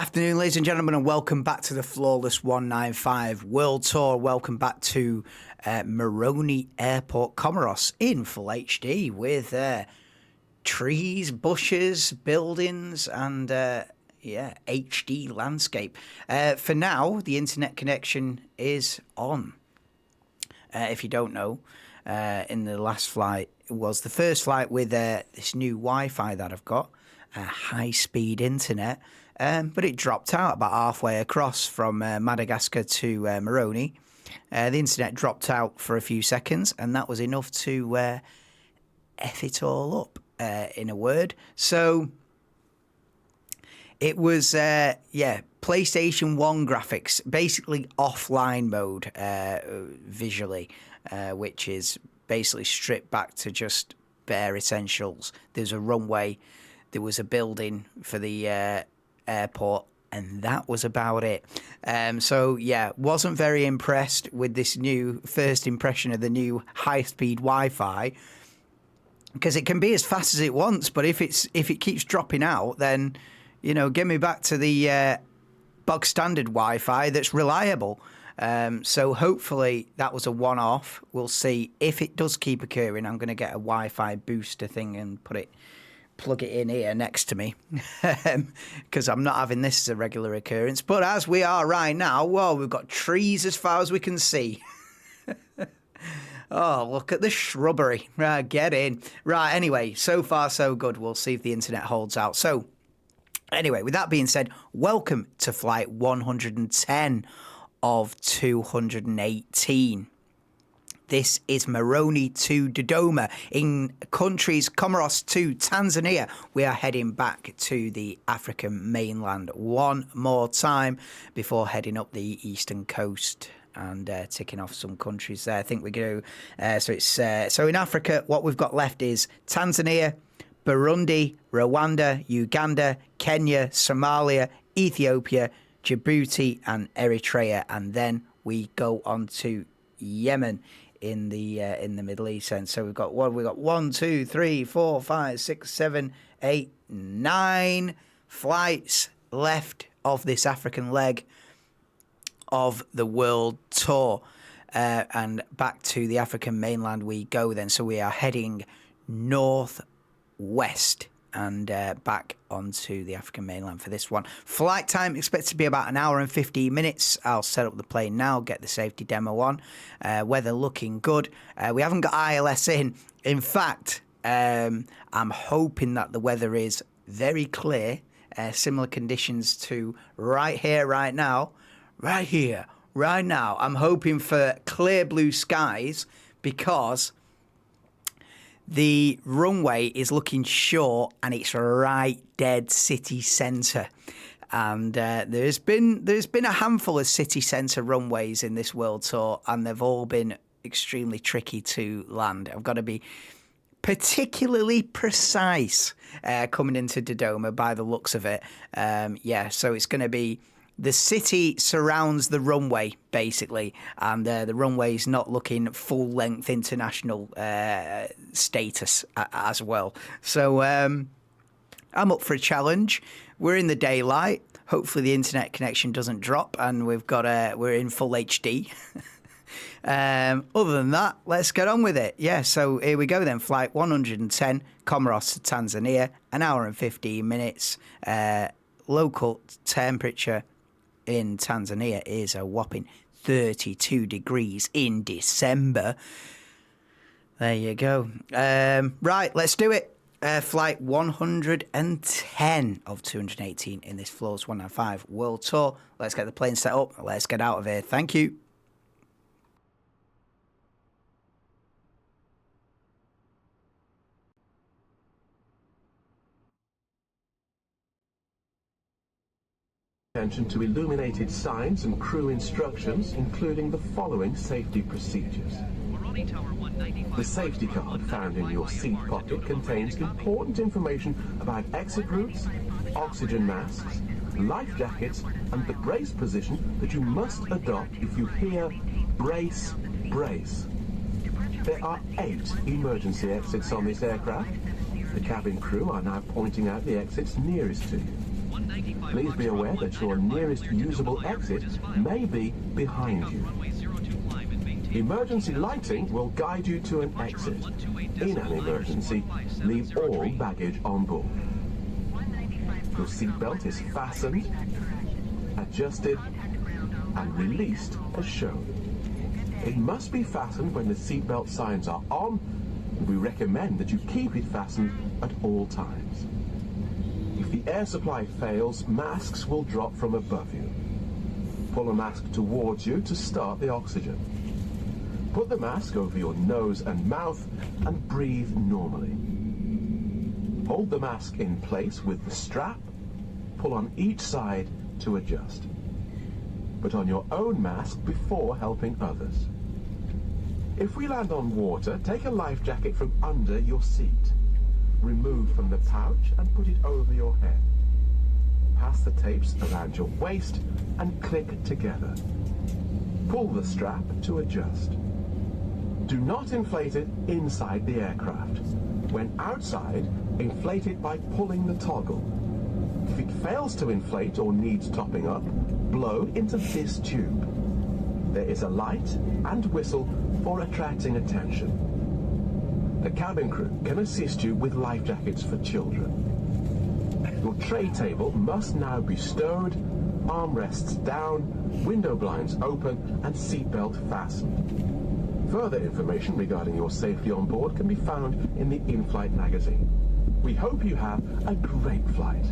Afternoon, ladies and gentlemen, and welcome back to the Flawless 195 World Tour. Welcome back to Moroni Airport, Comoros, in full HD with trees, bushes, buildings, and HD landscape. For now, the internet connection is on. If you don't know, in the last flight was the first flight with this new Wi-Fi that I've got, high-speed internet. But it dropped out about halfway across from Madagascar to Moroni. The internet dropped out for a few seconds, and that was enough to F it all up, in a word. So it was, PlayStation 1 graphics, basically offline mode visually, which is basically stripped back to just bare essentials. There's a runway, there was a building for the airport, and that was about it. Wasn't very impressed with this new first impression of the new high-speed Wi-Fi, because it can be as fast as it wants, but if it keeps dropping out, then get me back to the bog standard Wi-Fi that's reliable. So hopefully that was a one-off. We'll see if it does keep occurring. I'm going to get a Wi-Fi booster thing and plug it in here next to me, because I'm not having this as a regular occurrence. But as we are right now, well, we've got trees as far as we can see. Oh, look at the shrubbery. Right, get in. Right, anyway, so far so good. We'll see if the internet holds out. So anyway, with that being said, welcome to flight 110 of 218. This is Moroni to Dodoma in countries Comoros to Tanzania. We are heading back to the African mainland one more time before heading up the eastern coast and ticking off some countries there. I think we go. So in Africa, what we've got left is Tanzania, Burundi, Rwanda, Uganda, Kenya, Somalia, Ethiopia, Djibouti, and Eritrea, and then we go on to Yemen in the Middle East. And so we've got 1, 2, 3, 4, 5, 6, 7, 8, 9 flights left of this African leg of the world tour, and back to the African mainland we go then. So we are heading northwest and back onto the African mainland for this one. Flight time expected to be about an hour and 15 minutes. I'll set up the plane now, get the safety demo on. Weather looking good. We haven't got ILS in. In fact, I'm hoping that the weather is very clear, similar conditions to right here, right now. Right here, right now. I'm hoping for clear blue skies, because the runway is looking short and it's right dead city centre. And there's been a handful of city centre runways in this world tour, and they've all been extremely tricky to land. I've got to be particularly precise coming into Dodoma by the looks of it. So it's going to be the city surrounds the runway, basically, and the runway's not looking full-length international status as well. So I'm up for a challenge. We're in the daylight. Hopefully the internet connection doesn't drop, and we're in full HD. Other than that, let's get on with it. Yeah, so here we go then. Flight 110, Comoros to Tanzania, an hour and 15 minutes. Local temperature in Tanzania is a whopping 32 degrees in December. There you go. Right, let's do it. Flight 110 of 218 in this Flawless 195 World Tour. Let's get the plane set up. Let's get out of here. Thank you. Attention to illuminated signs and crew instructions, including the following safety procedures. The safety card found in your seat pocket contains important information about exit routes, oxygen masks, life jackets, and the brace position that you must adopt if you hear brace, brace. There are 8 emergency exits on this aircraft. The cabin crew are now pointing out the exits nearest to you. Please be aware that your nearest usable exit may be behind you. Emergency lighting will guide you to an exit. In an emergency, leave all baggage on board. Your seatbelt is fastened, adjusted, and released as shown. It must be fastened when the seatbelt signs are on, and we recommend that you keep it fastened at all times. If the air supply fails, masks will drop from above you. Pull a mask towards you to start the oxygen. Put the mask over your nose and mouth and breathe normally. Hold the mask in place with the strap. Pull on each side to adjust. Put on your own mask before helping others. If we land on water, take a life jacket from under your seat. Remove from the pouch and put it over your head. Pass the tapes around your waist and click together. Pull the strap to adjust. Do not inflate it inside the aircraft. When outside, inflate it by pulling the toggle. If it fails to inflate or needs topping up, blow into this tube. There is a light and whistle for attracting attention. The cabin crew can assist you with life jackets for children. Your tray table must now be stowed, armrests down, window blinds open, and seatbelt fastened. Further information regarding your safety on board can be found in the in-flight magazine. We hope you have a great flight.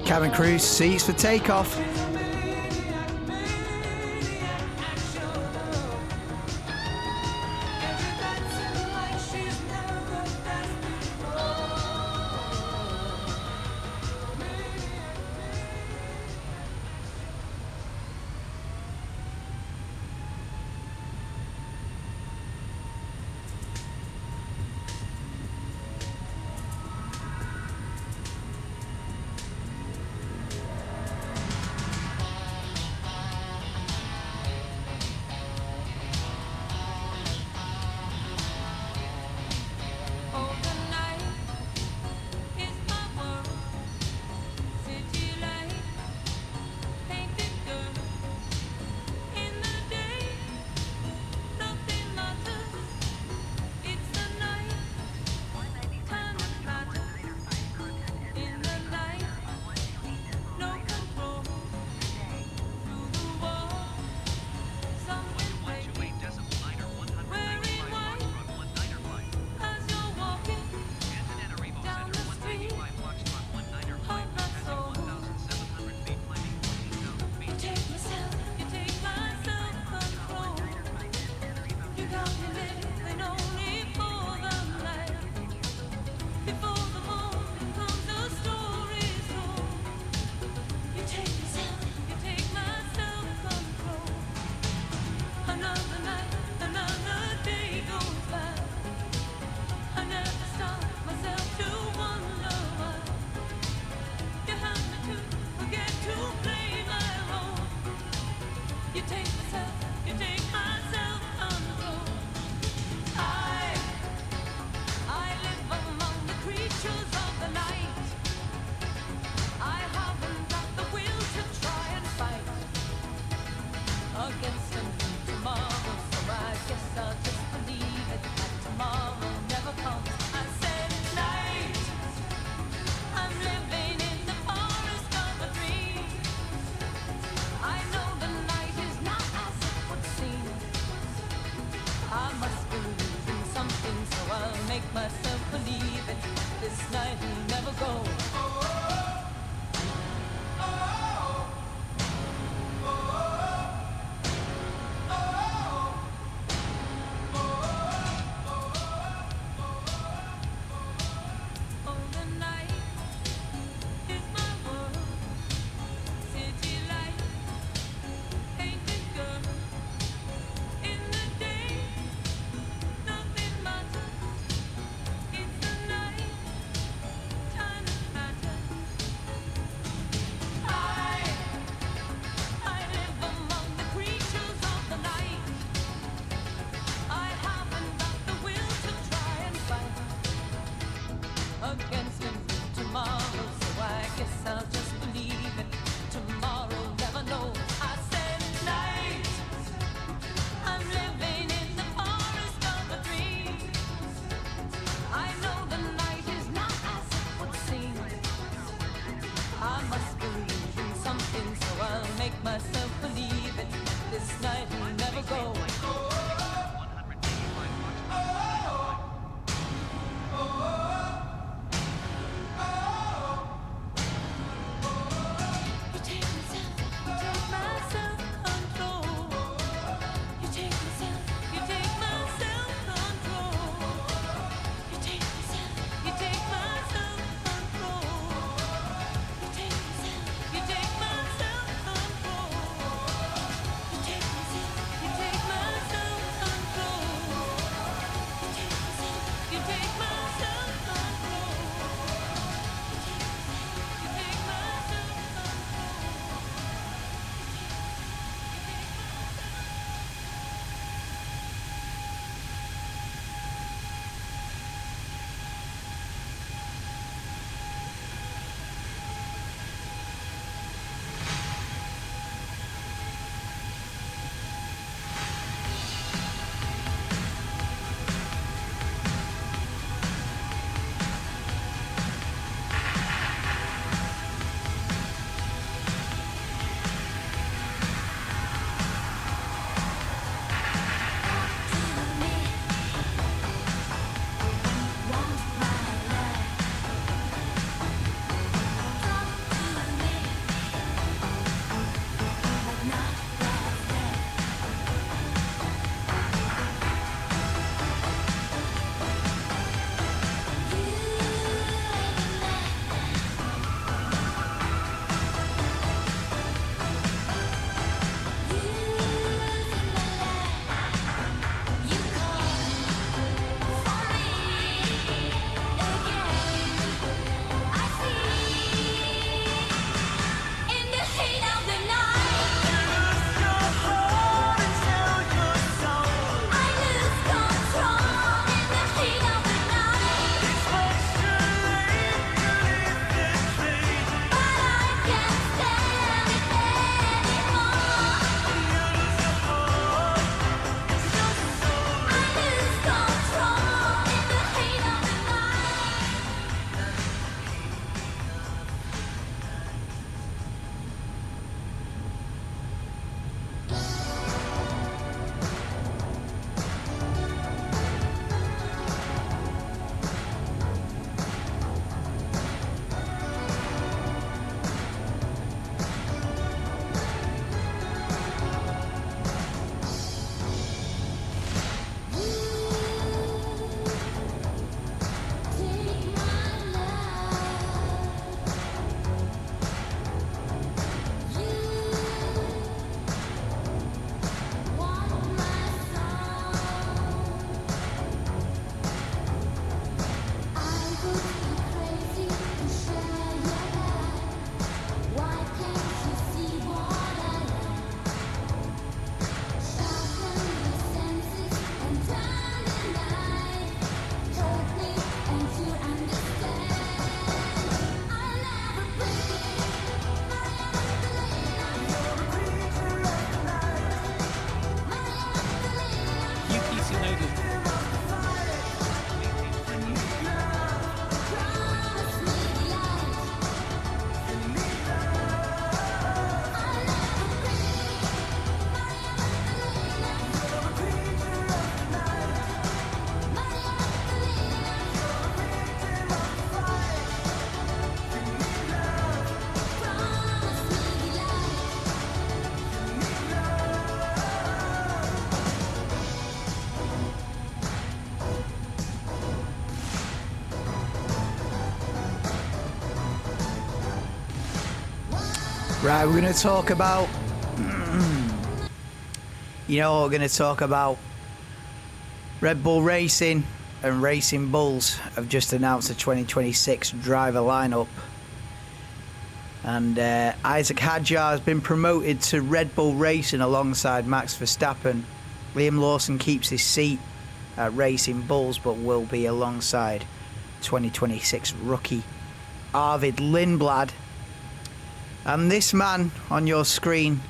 Cabin crew, seats for takeoff. Tsunoda's... Right, we're going to talk about, you know, we're going to talk about Red Bull Racing and Racing Bulls have just announced the 2026 driver lineup. And Isaac Hadjar has been promoted to Red Bull Racing alongside Max Verstappen. Liam Lawson keeps his seat at Racing Bulls but will be alongside 2026 rookie Arvid Lindblad. And this man on your screen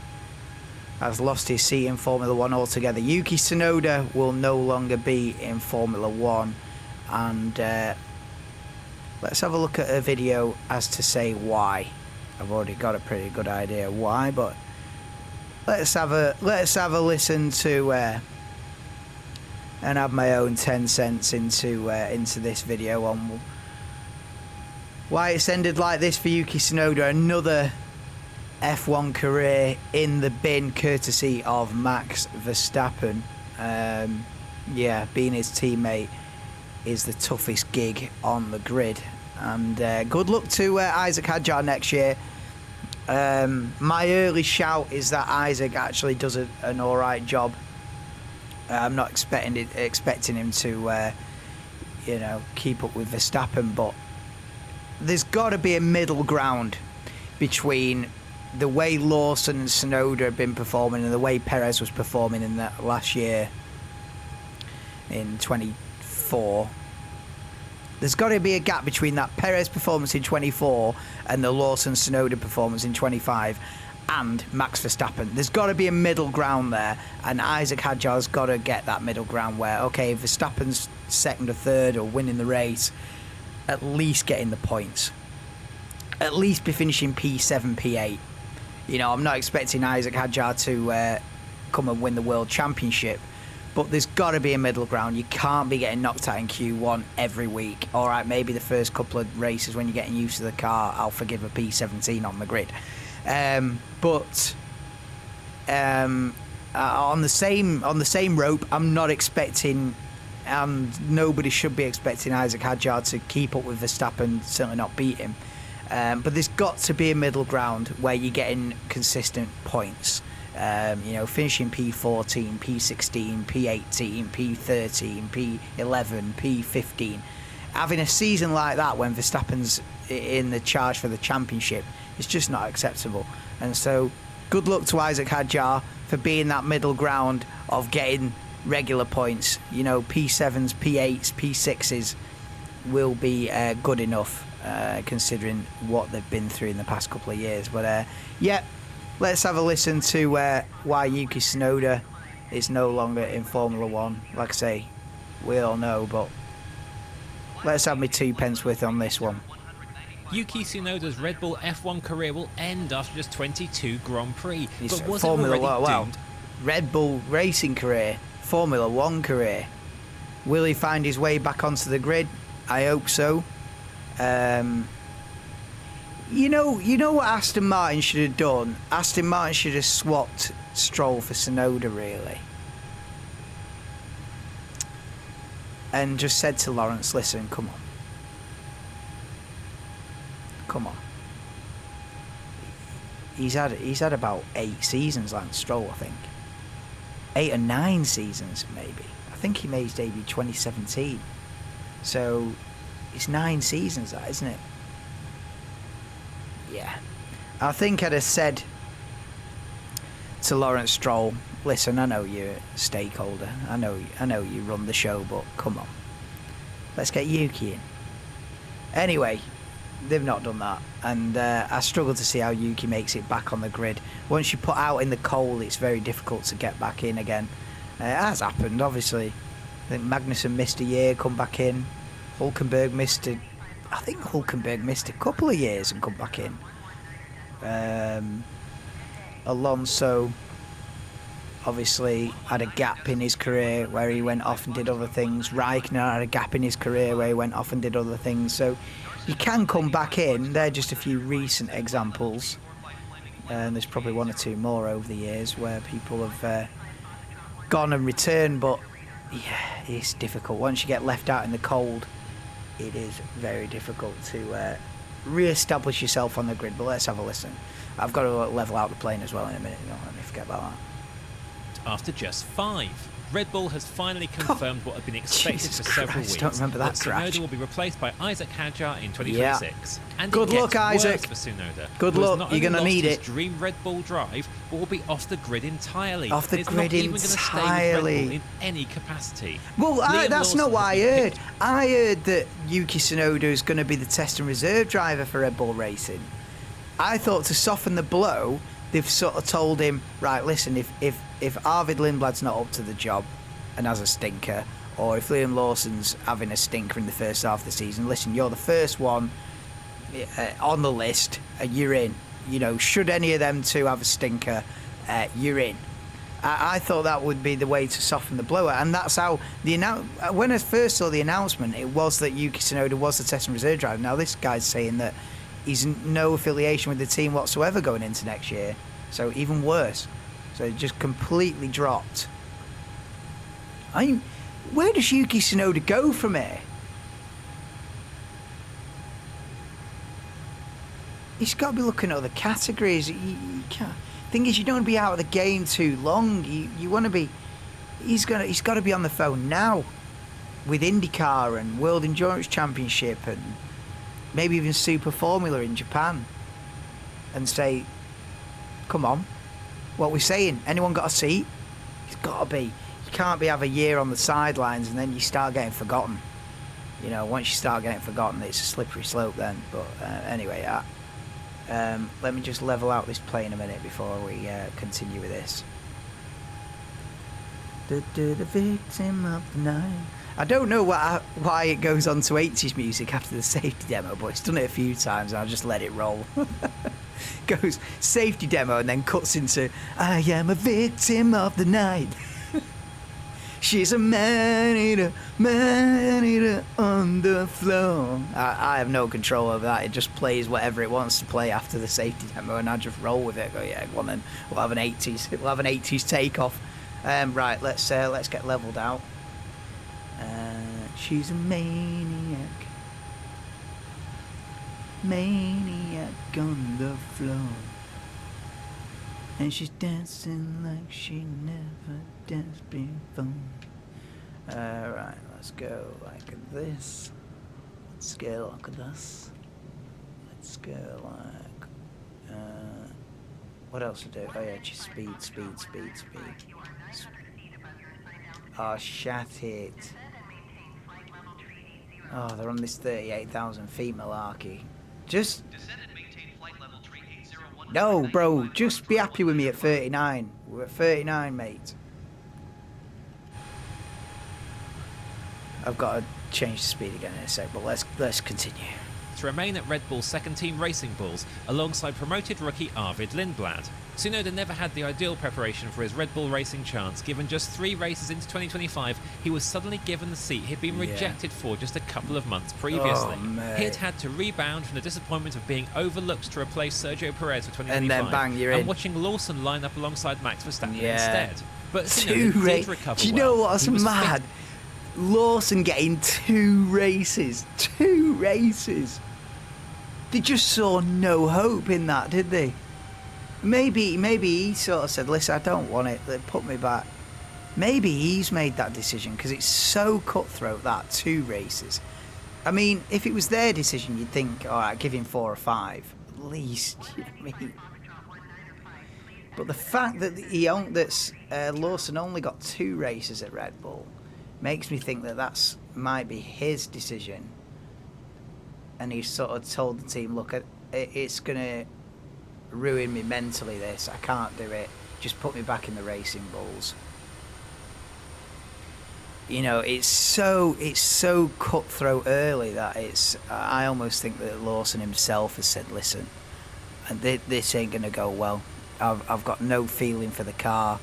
has lost his seat in Formula 1 altogether. Yuki Tsunoda will no longer be in Formula 1. And let's have a look at a video as to say why. I've already got a pretty good idea why, but let's have a listen to and have my own 10 cents into this video on why it's ended like this for Yuki Tsunoda. Another F1 career in the bin, courtesy of Max Verstappen. Yeah, being his teammate is the toughest gig on the grid. And good luck to Isaac Hadjar next year. My early shout is that Isaac actually does an alright job. I'm not expecting him to, you know, keep up with Verstappen, but there's got to be a middle ground between the way Lawson and Tsunoda have been performing and the way Perez was performing in that last year in 24. There's got to be a gap between that Perez performance in 24 and the Lawson Tsunoda performance in 25 and Max Verstappen. There's got to be a middle ground there, and Isaac Hadjar's got to get that middle ground where, okay, if Verstappen's second or third or winning the race, at least getting the points. At least be finishing P7, P8. You know, I'm not expecting Isaac Hadjar to come and win the World Championship, but there's got to be a middle ground. You can't be getting knocked out in Q1 every week. All right, maybe the first couple of races when you're getting used to the car, I'll forgive a P17 on the grid. But on the same rope, I'm not expecting, and nobody should be expecting Isaac Hadjar to keep up with Verstappen, certainly not beat him. But there's got to be a middle ground where you're getting consistent points. You know, finishing P14, P16, P18, P13, P11, P15. Having a season like that when Verstappen's in the charge for the championship is just not acceptable. And so, good luck to Isaac Hadjar for being that middle ground of getting regular points. You know, P7s, P8s, P6s will be good enough. Considering what they've been through in the past couple of years. But yeah, let's have a listen to why Yuki Tsunoda is no longer in Formula 1. Like I say, we all know, but let's have me 2 pence worth on this one. Yuki Tsunoda's Red Bull F1 career will end after just 22 Grand Prix. But was Formula it already doomed? Red Bull racing career, Formula 1 career. Will he find his way back onto the grid? I hope so. You know what Aston Martin should have done? Aston Martin should have swapped Stroll for Tsunoda, really. And just said to Lawrence, listen, come on. Come on. He's had about 8 seasons, Lance Stroll, I think. 8 or 9 seasons, maybe. I think he made his debut 2017. So it's 9 seasons, that, isn't it? Yeah. I think I'd have said to Lawrence Stroll, listen, I know you're a stakeholder. I know you run the show, but come on. Let's get Yuki in. Anyway, they've not done that. And I struggle to see how Yuki makes it back on the grid. Once you put out in the cold, it's very difficult to get back in again. It has happened, obviously. I think Magnussen missed a year, come back in. Hulkenberg missed a couple of years and come back in. Alonso obviously had a gap in his career where he went off and did other things. Raikkonen had a gap in his career where he went off and did other things. So you can come back in. They're just a few recent examples. And there's probably one or two more over the years where people have gone and returned. But yeah, it's difficult. Once you get left out in the cold, it is very difficult to re-establish yourself on the grid. But let's have a listen. I've got to level out the plane as well in a minute. Don't let me forget about that. After just 5, Red Bull has finally confirmed what had been expected Jesus for several Christ, weeks. don't remember that crash. Tsunoda will be replaced by Isaac Hadjar in 2026. And Good it luck, gets Isaac. worse for Tsunoda. Good who has luck, not you're only gonna lost need his it. dream Red Bull drive, but will be off the grid entirely. Off the He's grid not even going to stay with entirely. Red Bull in any capacity. Well, Liam that's Lawson not what has I been heard. picked. I heard that Yuki Tsunoda is going to be the test and reserve driver for Red Bull Racing. I thought to soften the blow, they've sort of told him, right, listen, if Arvid Lindblad's not up to the job and has a stinker, or if Liam Lawson's having a stinker in the first half of the season, listen, you're the first one on the list, you're in. You know, should any of them two have a stinker, you're in. I thought that would be the way to soften the blow, and that's how when I first saw the announcement, it was that Yuki Tsunoda was the test and reserve driver. Now this guy's saying that he's no affiliation with the team whatsoever going into next year, so even worse. So it just completely dropped. Where does Yuki Tsunoda go from here? He's got to be looking at other categories. You can't. Thing is, you don't want to be out of the game too long. You want to be. He's got to be on the phone now, with IndyCar and World Endurance Championship and maybe even Super Formula in Japan, and say, "Come on, what we're saying? Anyone got a seat? He's got to be. You can't have a year on the sidelines and then you start getting forgotten. You know, once you start getting forgotten, it's a slippery slope then. But anyway, let me just level out this plane a minute before we continue with this. The victim of the night. I don't know why it goes on to 80s music after the safety demo, but it's done it a few times and I'll just let it roll. Goes safety demo and then cuts into I am a victim of the night. She's a man-eater on the floor. I have no control over that. It just plays whatever it wants to play after the safety demo, and I just roll with it. Go, yeah, go on then. We'll have an 80s takeoff. Right, let's get leveled out. She's a maniac on the floor, and she's dancing like she never danced before. Right, let's go like this. Let's go like this. Let's go like. What else to do? Oh yeah, just speed. Oh, shat it. Oh, they're on this 38,000 feet malarkey. Just. No, bro, just be happy with me at 39. We're at 39, mate. I've got to change the speed again in a sec, but let's continue. To remain at Red Bull's second-team Racing Bulls alongside promoted rookie Arvid Lindblad. Tsunoda never had the ideal preparation for his Red Bull racing chance. Given just 3 races into 2025, he was suddenly given the seat he'd been rejected for just a couple of months previously. He'd had to rebound from the disappointment of being overlooked to replace Sergio Perez for 2025, and then bang, you're in. And watching Lawson line up alongside Max Verstappen instead. But Tsunoda did recover. Do you know what's mad? Lawson getting 2 races. 2 races. They just saw no hope in that, did they? Maybe he sort of said, listen, I don't want it, they put me back. Maybe he's made that decision because it's so cutthroat, that 2 races. I mean, if it was their decision, you'd think, all right, give him 4 or 5 at least. You know what I mean? But the fact that Lawson only got 2 races at Red Bull makes me think that might be his decision. And he's sort of told the team, look, it's going to ruin me mentally, this. I can't do it. Just put me back in the Racing Bulls. you know, it's so cutthroat early that I almost think that Lawson himself has said, listen, and this ain't going to go well. I've got no feeling for the car.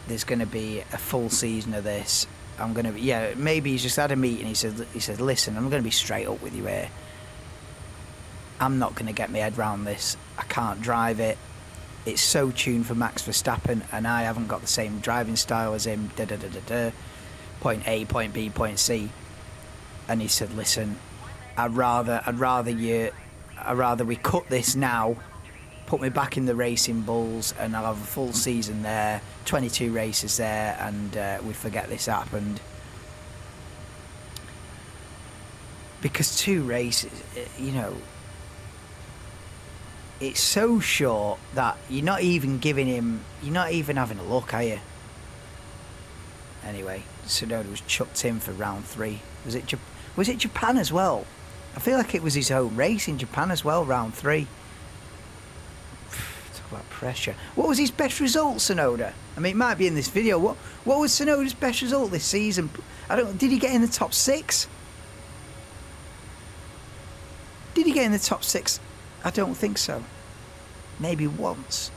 There's going to be a full season of this. I'm going to be, maybe he's just had a meeting. He said, listen, I'm going to be straight up with you here. I'm not going to get my head round this. I can't drive it. It's so tuned for Max Verstappen, and I haven't got the same driving style as him. Point A, point B, point C. And he said, listen, I'd rather we cut this now, put me back in the Racing Bulls, and I'll have a full season there, 22 races there, and we forget this happened. Because 2 races, you know, it's so short that you're not even having a look, are you? Anyway, Tsunoda was chucked in for round 3. Was it Japan as well? I feel like it was his home race in Japan as well, round 3. Talk about pressure. What was his best result, Tsunoda? I mean, it might be in this video. What was Tsunoda's best result this season? Did he get in the top 6? Did he get in the top 6? I don't think so. Maybe once.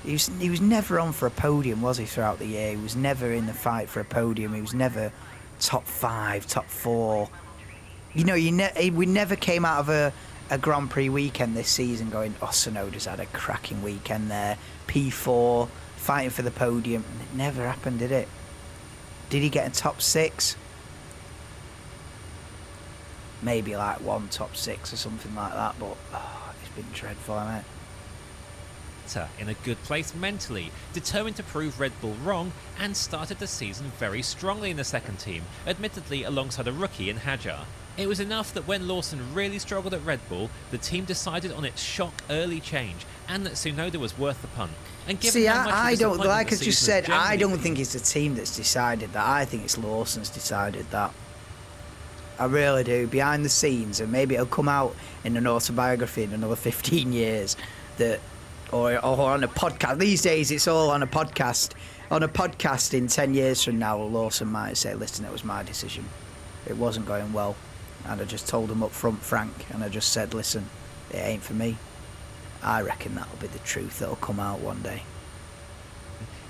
He was never on for a podium, was he, throughout the year? He was never in the fight for a podium. He was never top 5, top 4. You know, we never came out of a Grand Prix weekend this season going, oh, Tsunoda's had a cracking weekend there. P4, fighting for the podium. It never happened, did it? Did he get in top 6? Maybe like one top 6 or something like that, but it's been dreadful, hasn't it? In a good place mentally, determined to prove Red Bull wrong, and started the season very strongly in the second team, admittedly alongside a rookie in Hadjar. It was enough that when Lawson really struggled at Red Bull, the team decided on its shock early change, and that Tsunoda was worth the punt. And given how much I don't, like I the just season said, I don't been, think it's the team that's decided that. I think it's Lawson's decided that. I really do. Behind the scenes, and maybe it'll come out in an autobiography in another 15 years, that, or on a podcast. These days, it's all on a podcast. On a podcast in 10 years from now, Lawson might say, listen, it was my decision. It wasn't going well. And I just told him up front, Frank, and I just said, listen, it ain't for me. I reckon that'll be the truth that'll come out one day.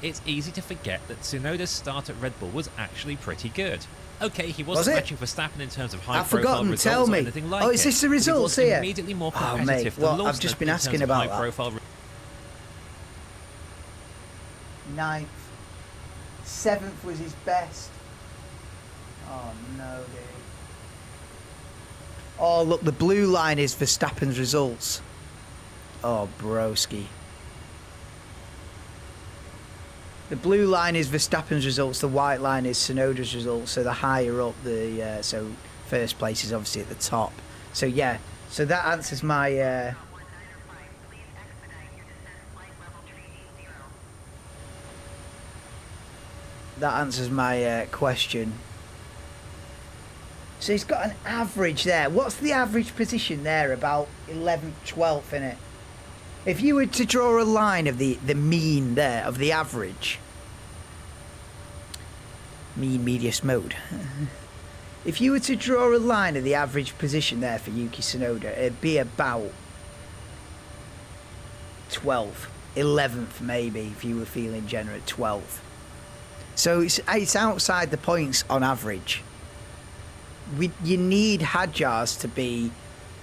It's easy to forget that Tsunoda's start at Red Bull was actually pretty good. Okay, he wasn't matching Verstappen in terms of high-profile results tell me. or anything like it. Oh, is this the results here? Immediately more competitive mate, well, than I've just been asking about high-profile. 9th. 7th was his best. Oh, no, dude. Oh, look, the blue line is Verstappen's results. Oh, broski. The blue line is Verstappen's results. The white line is Tsunoda's results. So the higher up, so first place is obviously at the top. So yeah, so that answers my. That answers my question. So he's got an average there. What's the average position there? About 11th, 12th, innit? If you were to draw a line of the mean there, of the average, mean medius mode. If you were to draw a line of the average position there for Yuki Tsunoda, it'd be about 12th, 11th maybe, if you were feeling generous, 12th. So it's outside the points on average. You need Hadjars to be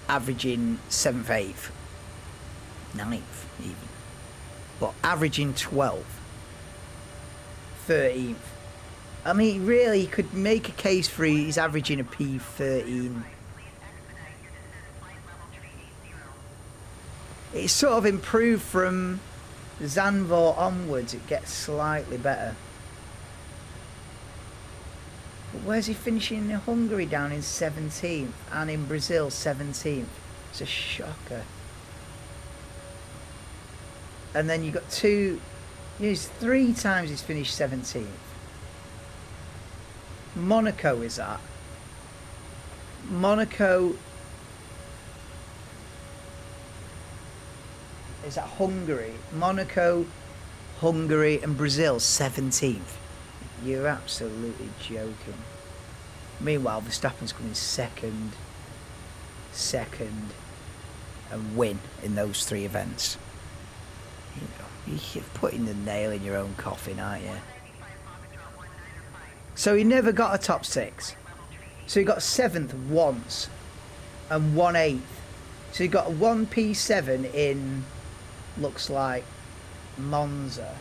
averaging 7th, 8th. 9th even, but averaging 12th, 13th. I mean, really, you could make a case for he's averaging a P13. It's sort of improved from Zandvoort onwards. It gets slightly better. But where's he finishing in Hungary? Down in 17th, and in Brazil 17th. It's a shocker. And then you got it's 3 times he's finished 17th. Monaco is that. Monaco is that Hungary. Monaco, Hungary and Brazil 17th. You're absolutely joking. Meanwhile, Verstappen's coming second, and win in those 3 events. You know, you're putting the nail in your own coffin, aren't you? So he never got a top 6. So he got 7th once and 1/8. So he got a 1 P7 in, looks like, Monza.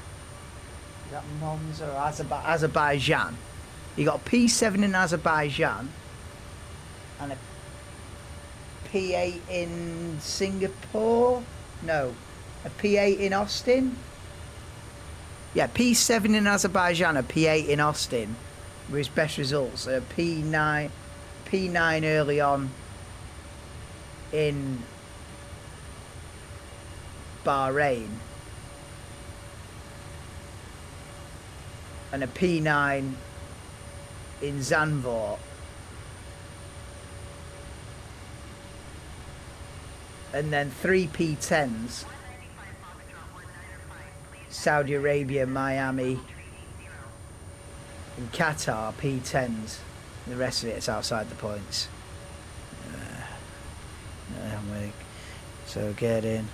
Is that Monza or Azerbaijan? He got a P7 in Azerbaijan and a P8 in Singapore? No, a P8 in Austin? Yeah, P7 in Azerbaijan, a P8 in Austin were his best results. A P9 early on in Bahrain. And a P9 in Zandvoort. And then 3 P10s. Saudi Arabia, Miami, and Qatar, P10s. The rest of it's outside the points. So get in.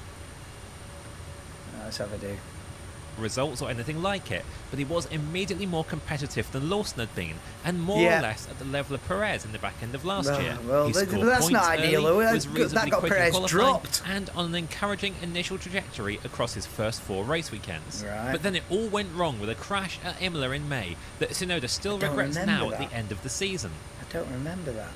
Let's have a do. Results or anything like it, but he was immediately more competitive than Lawson had been, and more or less at the level of Perez in the back end of last year. Well, He scored that's points not ideal. early, was That reasonably got quick in Perez qualifying, dropped. and on an encouraging initial trajectory across his first 4 race weekends. Right. But then it all went wrong with a crash at Imola in May that Tsunoda still regrets now at the end of the season. I don't remember that.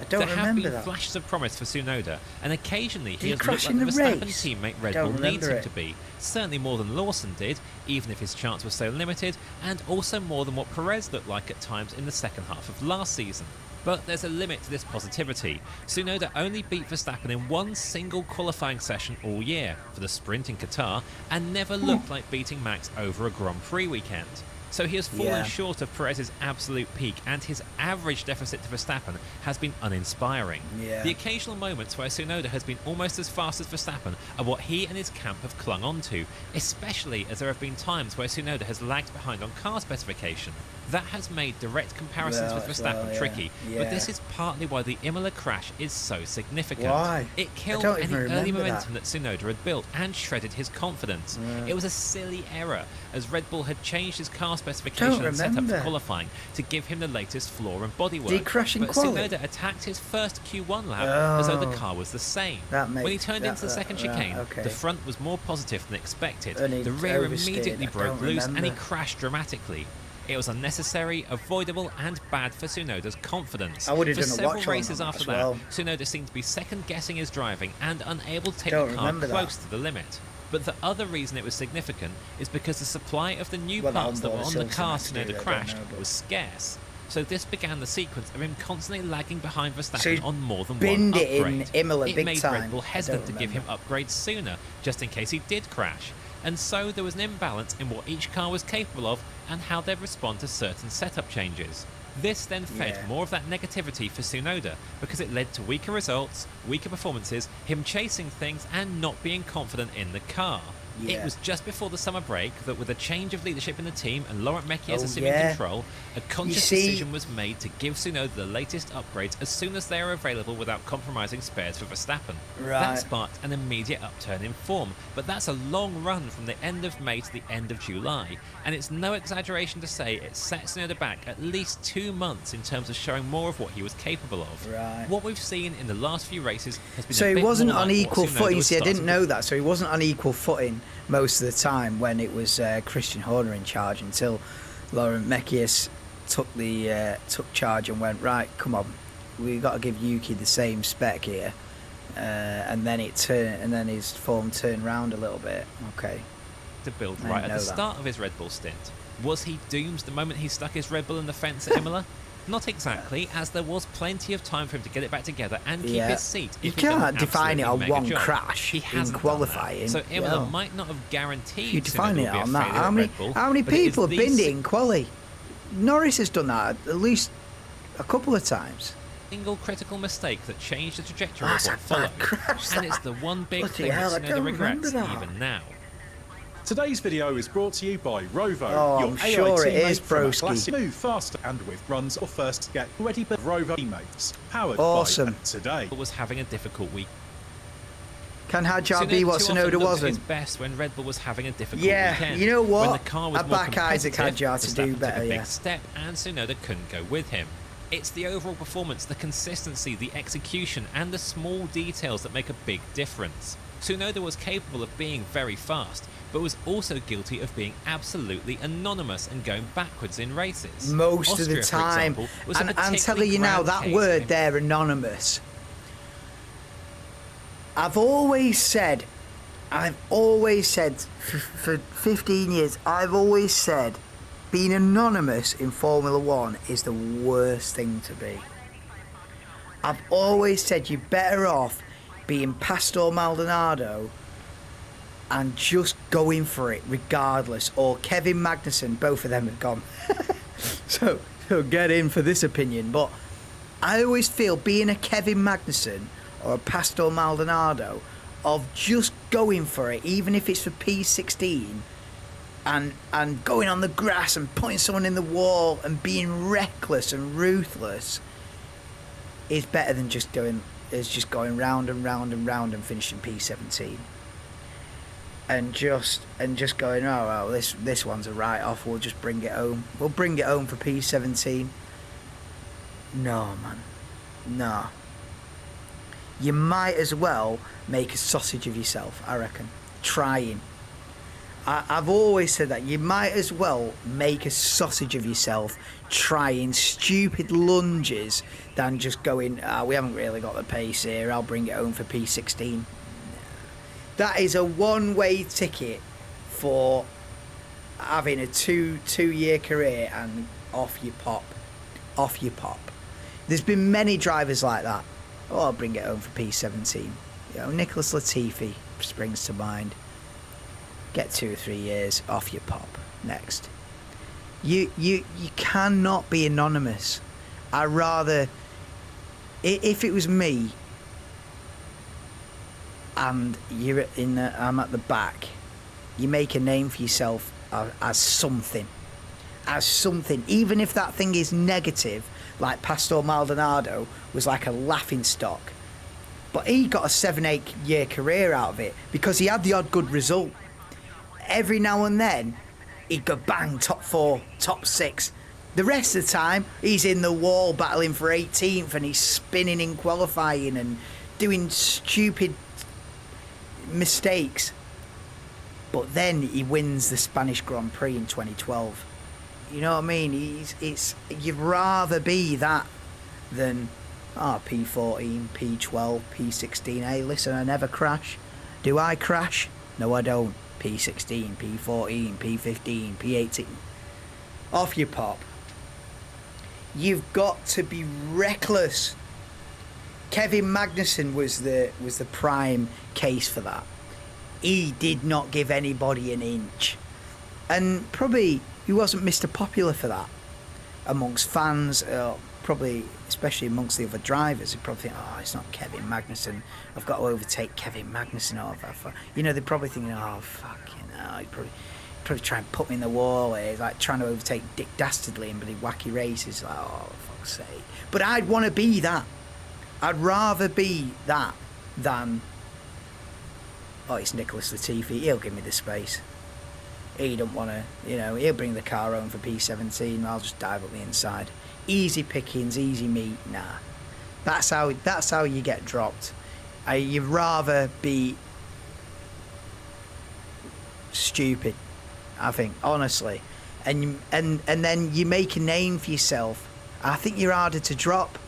There have been flashes of promise for Tsunoda, and occasionally he has looked like the Verstappen teammate Red Bull needs him to be. Certainly more than Lawson did, even if his chance was so limited, and also more than what Perez looked like at times in the second half of last season. But there's a limit to this positivity. Tsunoda only beat Verstappen in 1 single qualifying session all year, for the sprint in Qatar, and never looked like beating Max over a Grand Prix weekend. So he has fallen short of Perez's absolute peak, and his average deficit to Verstappen has been uninspiring. The occasional moments where Tsunoda has been almost as fast as Verstappen are what he and his camp have clung on to, especially as there have been times where Tsunoda has lagged behind on car specification. That has made direct comparisons with Verstappen tricky, but this is partly why the Imola crash is so significant. Why? It killed any early momentum that Tsunoda had built and shredded his confidence. It was a silly error, as Red Bull had changed his car specification and setup for qualifying to give him the latest floor and bodywork. Did he crash in but quality? Tsunoda attacked his first Q1 lap as though the car was the same. When he turned into the second chicane, the front was more positive than expected. The rear immediately broke loose and he crashed dramatically. It was unnecessary, avoidable, and bad for Tsunoda's confidence. I would have for done a several watch on races that after as that, well. Tsunoda seemed to be second-guessing his driving and unable to take the car close to the limit. But the other reason it was significant is because the supply of the new parts that were on the car Tsunoda crashed was scarce. So this began the sequence of him constantly lagging behind Verstappen on more than one upgrade. It made Red Bull hesitant to give him upgrades sooner, just in case he did crash. And so there was an imbalance in what each car was capable of and how they'd respond to certain setup changes. This then fed more of that negativity for Tsunoda because it led to weaker results, weaker performances, him chasing things and not being confident in the car. It was just before the summer break that, with a change of leadership in the team and Laurent Mekies assuming control, a conscious decision was made to give Tsunoda the latest upgrades as soon as they are available without compromising spares for Verstappen. That sparked an immediate upturn in form, but that's a long run from the end of May to the end of July, and it's no exaggeration to say it set Tsunoda back at least 2 months in terms of showing more of what he was capable of. What we've seen in the last few races has been so he wasn't on equal footing. See, I didn't know that. So he wasn't on equal footing most of the time when it was Christian Horner in charge, until Laurent Mekies took charge and went, right, come on, we've got to give Yuki the same spec here, and then his form turned round a little bit. To build right at the start of his Red Bull stint. Was he doomed the moment he stuck his Red Bull in the fence at Imola? Not exactly, as there was plenty of time for him to get it back together and keep his seat. You can't define it on one crash in qualifying. So Imola might not have guaranteed. You define it on that. How many people have binned it in quali? Norris has done that at least a couple of times. Single critical mistake that changed the trajectory of what followed, and it's the one big thing that Tsunoda regrets even now. Today's video is brought to you by Rovo. Oh, your I'm AI sure it teammate is, from broski. Atlassian. Move faster and with runs or first get ready for Rovo teammates. Powered Awesome. by Today. Was having a difficult week. Can Hadjar be what Tsunoda Tsunoda looked wasn't? his best when Red Bull was having a difficult Yeah, weekend. you know what? When the car was I more back Isaac competitive, Hadjar to do Verstappen better, took a big yeah. step, and Tsunoda couldn't go with him. It's the overall performance, the consistency, the execution, and the small details that make a big difference. Tsunoda was capable of being very fast, but was also guilty of being absolutely anonymous and going backwards in races. Most of the Austria, for time. example, was a And I'm particularly telling you now, grand that case word in- there, anonymous. I've always said for 15 years, I've always said being anonymous in Formula One is the worst thing to be. I've always said you're better off being Pastor Maldonado and just going for it regardless, or Kevin Magnussen. Both of them have gone. so get in for this opinion, but I always feel being a Kevin Magnussen or a Pastor Maldonado, of just going for it, even if it's for P16, and going on the grass and putting someone in the wall and being reckless and ruthless, is better than just going round and round and round and finishing P17. And just going, oh well, this one's a write-off. We'll just bring it home. We'll bring it home for P17. No, man, no. You might as well make a sausage of yourself, I reckon. Trying. I've always said that. You might as well make a sausage of yourself trying stupid lunges than just going, we haven't really got the pace here, I'll bring it home for P16. That is a one-way ticket for having a two-year career and off you pop. Off you pop. There's been many drivers like that. Oh, I'll bring it home for P17. You know, Nicholas Latifi springs to mind. Get 2 or 3 years, off your pop. Next. You cannot be anonymous. I rather, if it was me, and I'm at the back, you make a name for yourself as something. As something, even if that thing is negative, like Pastor Maldonado was like a laughing stock. But he got a 7-8 year career out of it because he had the odd good result. Every now and then, he'd go bang, top 4, top 6. The rest of the time, he's in the wall battling for 18th and he's spinning in qualifying and doing stupid mistakes. But then he wins the Spanish Grand Prix in 2012. You know what I mean? You'd rather be that than P14, P12, P16. Hey, listen, I never crash. Do I crash? No, I don't. P16, P14, P15, P18. Off you pop. You've got to be reckless. Kevin Magnussen was the prime case for that. He did not give anybody an inch. And probably he wasn't Mr. Popular for that amongst fans, probably especially amongst the other drivers. They probably think, oh, it's not Kevin Magnussen. I've got to overtake Kevin Magnussen. They're probably thinking, oh, fucking hell. He'd probably try and put me in the wall. He's like trying to overtake Dick Dastardly in bloody wacky races. Like, oh, for fuck's sake. But I'd want to be that. I'd rather be that than, oh, it's Nicholas Latifi. He'll give me the space. He don't want to, he'll bring the car home for P17. I'll just dive up the inside. Easy pickings, easy meat. Nah, that's how you get dropped. You'd rather be stupid, I think, honestly, and then you make a name for yourself. I think you're harder to drop,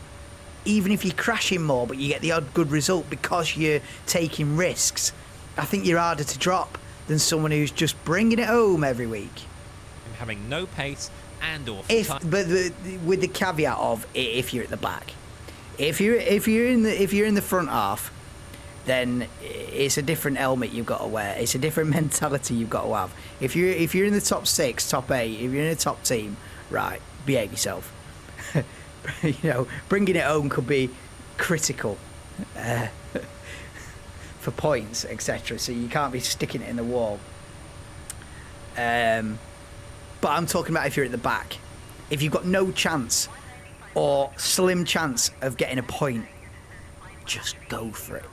even if you're crashing more, but you get the odd good result because you're taking risks. I think you're harder to drop than someone who's just bringing it home every week. Having no pace and or but with the caveat of if you're at the back, if you're in the front half, then it's a different helmet you've got to wear. It's a different mentality you've got to have. If you're in the top 6, top 8, if you're in a top team, right, behave yourself. Bringing it home could be critical. For points, etc. So you can't be sticking it in the wall. But I'm talking about if you're at the back. If you've got no chance or slim chance of getting a point, just go for it.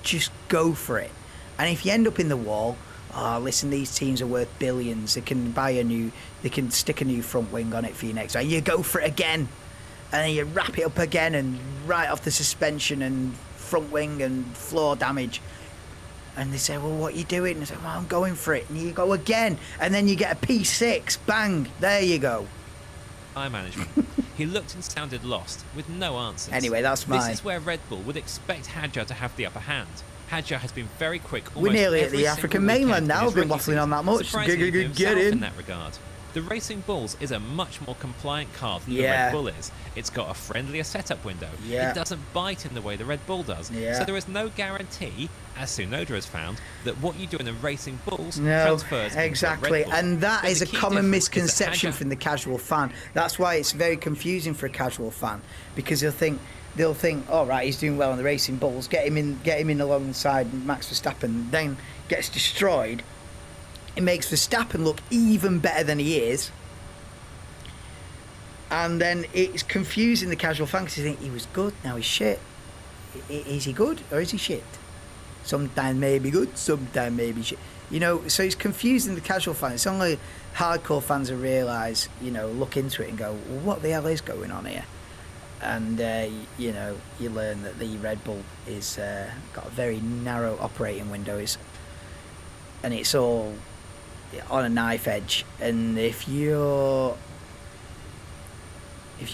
Just go for it. And if you end up in the wall, oh, listen, these teams are worth billions. They can they can stick a new front wing on it for you next time. You go for it again. And then you wrap it up again and right off the suspension and front wing and floor damage. And they say, well, what are you doing? And I say, well, I'm going for it. And you go again. And then you get a P6. Bang. There you go. Tyre management. He looked and sounded lost, with no answers. Anyway, that's mine. This is where Red Bull would expect Hadjar to have the upper hand. Hadjar has been very quick almost We're nearly at every the single African weekend mainland in now. his I've been rookie waffling on that season, much. surprisingly for Get himself in. that regard. The Racing Bulls is a much more compliant car than the Yeah. Red Bull is. It's got a friendlier setup window. Yeah. It doesn't bite in the way the Red Bull does. Yeah. So there is no guarantee, as Tsunoda has found, that what you do in the Racing Bulls No, transfers into exactly. Red Bull. And that But is the a key common difference is that misconception Hadjar- from the casual fan. That's why it's very confusing for a casual fan, because they'll think, all right, he's doing well on the Racing Bulls. Get him in alongside Max Verstappen. Then gets destroyed. It makes Verstappen look even better than he is. And then it's confusing the casual fan because they think he was good, now he's shit. Is he good or is he shit? Sometimes maybe good, sometimes maybe shit. You know, so it's confusing the casual fan. It's only hardcore fans who realise, you know, look into it and go, well, what the hell is going on here? And, you know, you learn that the Red Bull is got a very narrow operating window, and it's all on a knife edge. And if you've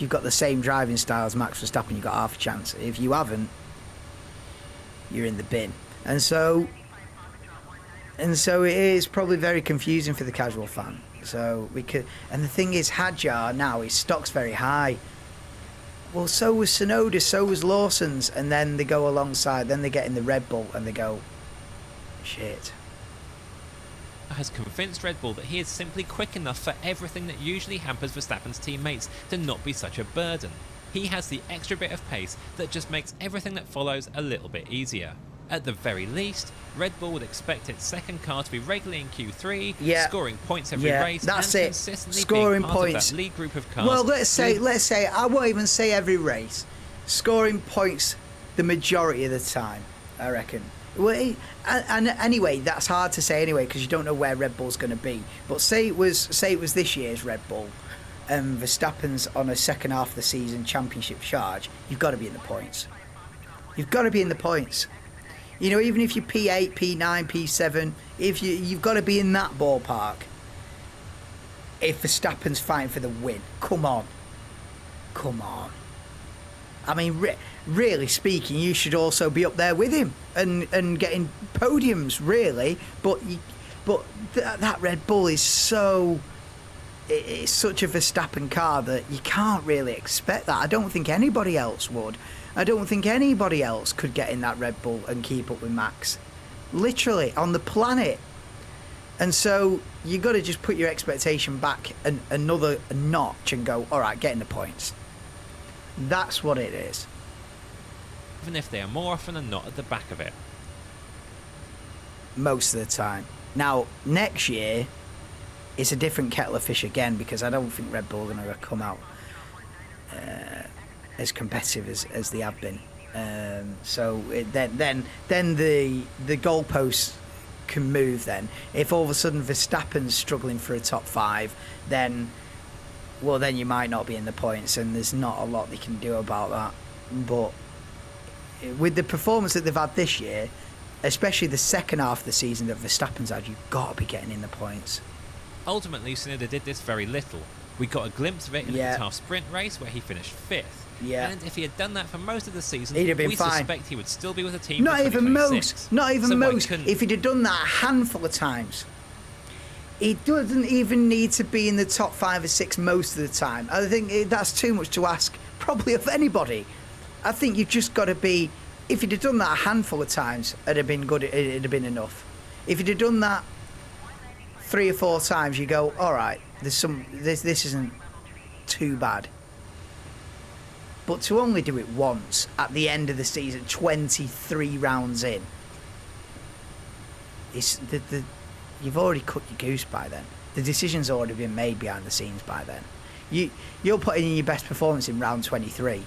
got the same driving style as Max Verstappen, you've got half a chance. If you haven't, you're in the bin. And so it is probably very confusing for the casual fan. And the thing is, Hadjar now, his stock's very high. Well, so was Tsunoda, so was Lawson's, and then they go alongside, then they get in the Red Bull and they go, shit. Has convinced Red Bull that he is simply quick enough for everything that usually hampers Verstappen's teammates to not be such a burden. He has the extra bit of pace that just makes everything that follows a little bit easier. At the very least, Red Bull would expect its second car to be regularly in Q3, scoring points every race, that's and it. consistently Scoring being part points. of that lead group of cars. Well, let's say I won't even say every race, scoring points the majority of the time, I reckon. Well, and anyway, that's hard to say anyway because you don't know where Red Bull's going to be. But say it was this year's Red Bull, and Verstappen's on a second half of the season championship charge. You've got to be in the points. You've got to be in the points. You know, even if you're P8, P9, P7, you've got to be in that ballpark. If Verstappen's fighting for the win, come on. I mean, really speaking, you should also be up there with him and getting podiums, really. But that Red Bull is it's such a Verstappen car that you can't really expect that. I don't think anybody else would. I don't think anybody else could get in that Red Bull and keep up with Max. Literally, on the planet. And so you got to just put your expectation back another notch and go, all right, get in the points. That's what it is. Even if they are more often than not at the back of it. Most of the time. Now, next year, it's a different kettle of fish again because I don't think Red Bull are going to come out as competitive as they have been. Then the goalposts can move then. If all of a sudden Verstappen's struggling for a top 5, then you might not be in the points, and there's not a lot they can do about that. But with the performance that they've had this year, especially the second half of the season that Verstappen's had, you've got to be getting in the points. Ultimately, Tsunoda did this very little. We got a glimpse of it in the Qatar sprint race where he finished 5th. Yeah. And if he had done that for most of the season, he'd have been we fine. suspect he would still be with the team Not for even 2026. most. Not even So why most. couldn't- If he'd have done that a handful of times, he doesn't even need to be in the top 5 or 6 most of the time. I think that's too much to ask, probably of anybody. I think you've just got to be. If he'd have done that a handful of times, it'd have been good. It'd have been enough. If he'd have done that 3 or 4 times, you go, all right. This isn't too bad. But to only do it once at the end of the season, 23 rounds in, it's you've already cooked your goose by then. The decision's already been made behind the scenes by then. You're putting in your best performance in round 23.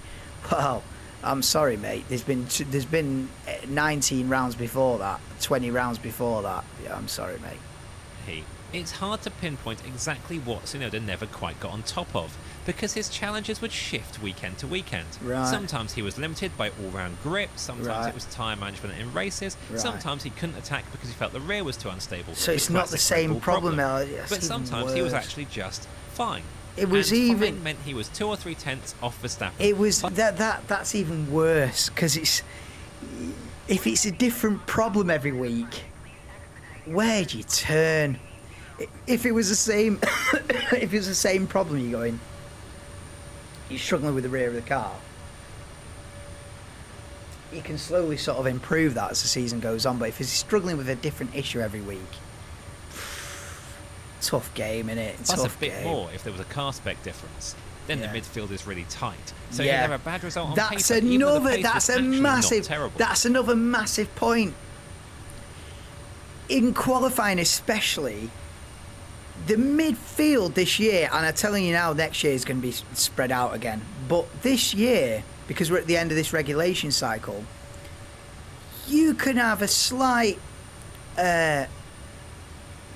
Well, I'm sorry, mate. There's been 19 rounds before that, 20 rounds before that. Yeah, I'm sorry, mate. It's hard to pinpoint exactly what Tsunoda never quite got on top of, because his challenges would shift weekend to weekend. Right. Sometimes he was limited by all-round grip, sometimes Right. it was tyre management in races, Right. sometimes he couldn't attack because he felt the rear was too unstable. So it's not the classic Red same Bull problem. But sometimes he was actually just fine. It was and even fine meant he was 2 or 3 tenths off Verstappen. It was that's even worse, because if it's a different problem every week, where do you turn? If it was the same, if it's the same problem, you're struggling with the rear of the car. You can slowly sort of improve that as the season goes on. But if he's struggling with a different issue every week, tough game, innit? Plus Tough a bit game. more if there was a car spec difference. Then Yeah. the midfield is really tight. So Yeah. he'd have a bad result on That's paper, even though the another. pace was That's a actually massive. not terrible. That's another massive point. In qualifying, especially, the midfield this year, and I'm telling you now, next year is going to be spread out again. But this year, because we're at the end of this regulation cycle, you can have a slight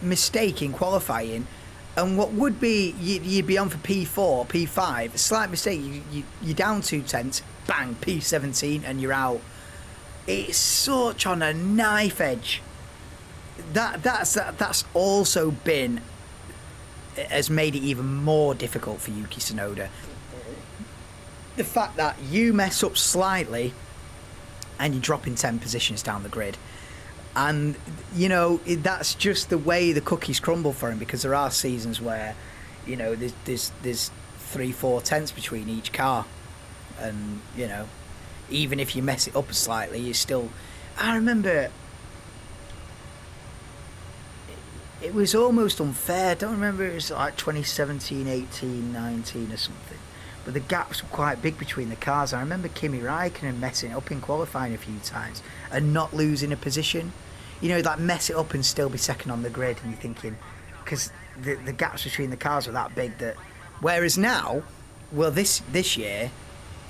mistake in qualifying, and what would be you'd be on for P4, P5, a slight mistake, you're down 2 tenths, bang, P17, and you're out. It's such on a knife edge. That's also has made it even more difficult for Yuki Tsunoda. The fact that you mess up slightly and you're dropping 10 positions down the grid. And, that's just the way the cookies crumble for him, because there are seasons where, there's 3-4 tenths between each car. And, even if you mess it up slightly, you still... I remember... It was almost unfair. I don't remember, it was like 2017, 18, 19 or something. But the gaps were quite big between the cars. I remember Kimi Räikkönen messing it up in qualifying a few times and not losing a position. Like mess it up and still be second on the grid, and you're thinking, because the gaps between the cars were that big that... Whereas now, well, this year,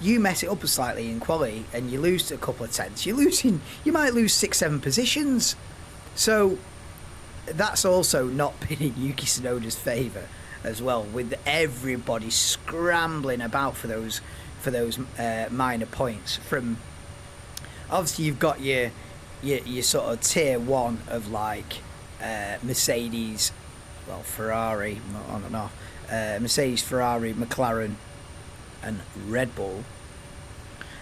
you mess it up slightly in quali and you lose a couple of tenths. You might lose 6-7 positions. So... that's also not been in Yuki Tsunoda's favour as well, with everybody scrambling about for those minor points. From obviously you've got your sort of tier 1 of like Mercedes, well, Ferrari, not on and off, Mercedes, Ferrari, McLaren, and Red Bull,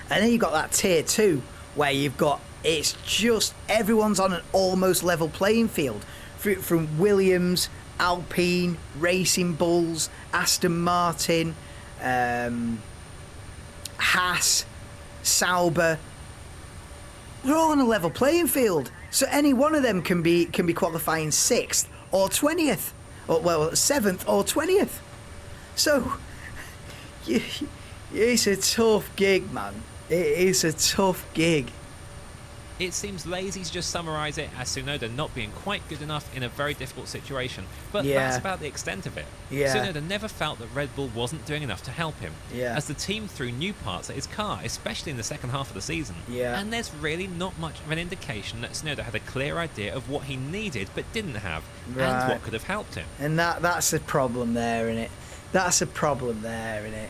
and then you've got that tier 2 where you've got, it's just everyone's on an almost level playing field. From Williams, Alpine, Racing Bulls, Aston Martin, Haas, Sauber. They're all on a level playing field. So any one of them can be qualifying 6th or 20th, or 7th or 20th. So it's a tough gig, man. It is a tough gig. It seems lazy to just summarise it as Tsunoda not being quite good enough in a very difficult situation, but Yeah. that's about the extent of it. Yeah. Tsunoda never felt that Red Bull wasn't doing enough to help him, Yeah. as the team threw new parts at his car, especially in the second half of the season. Yeah. And there's really not much of an indication that Tsunoda had a clear idea of what he needed but didn't have, and Right. what could have helped him. And that's a problem there, innit? That's a problem there, innit?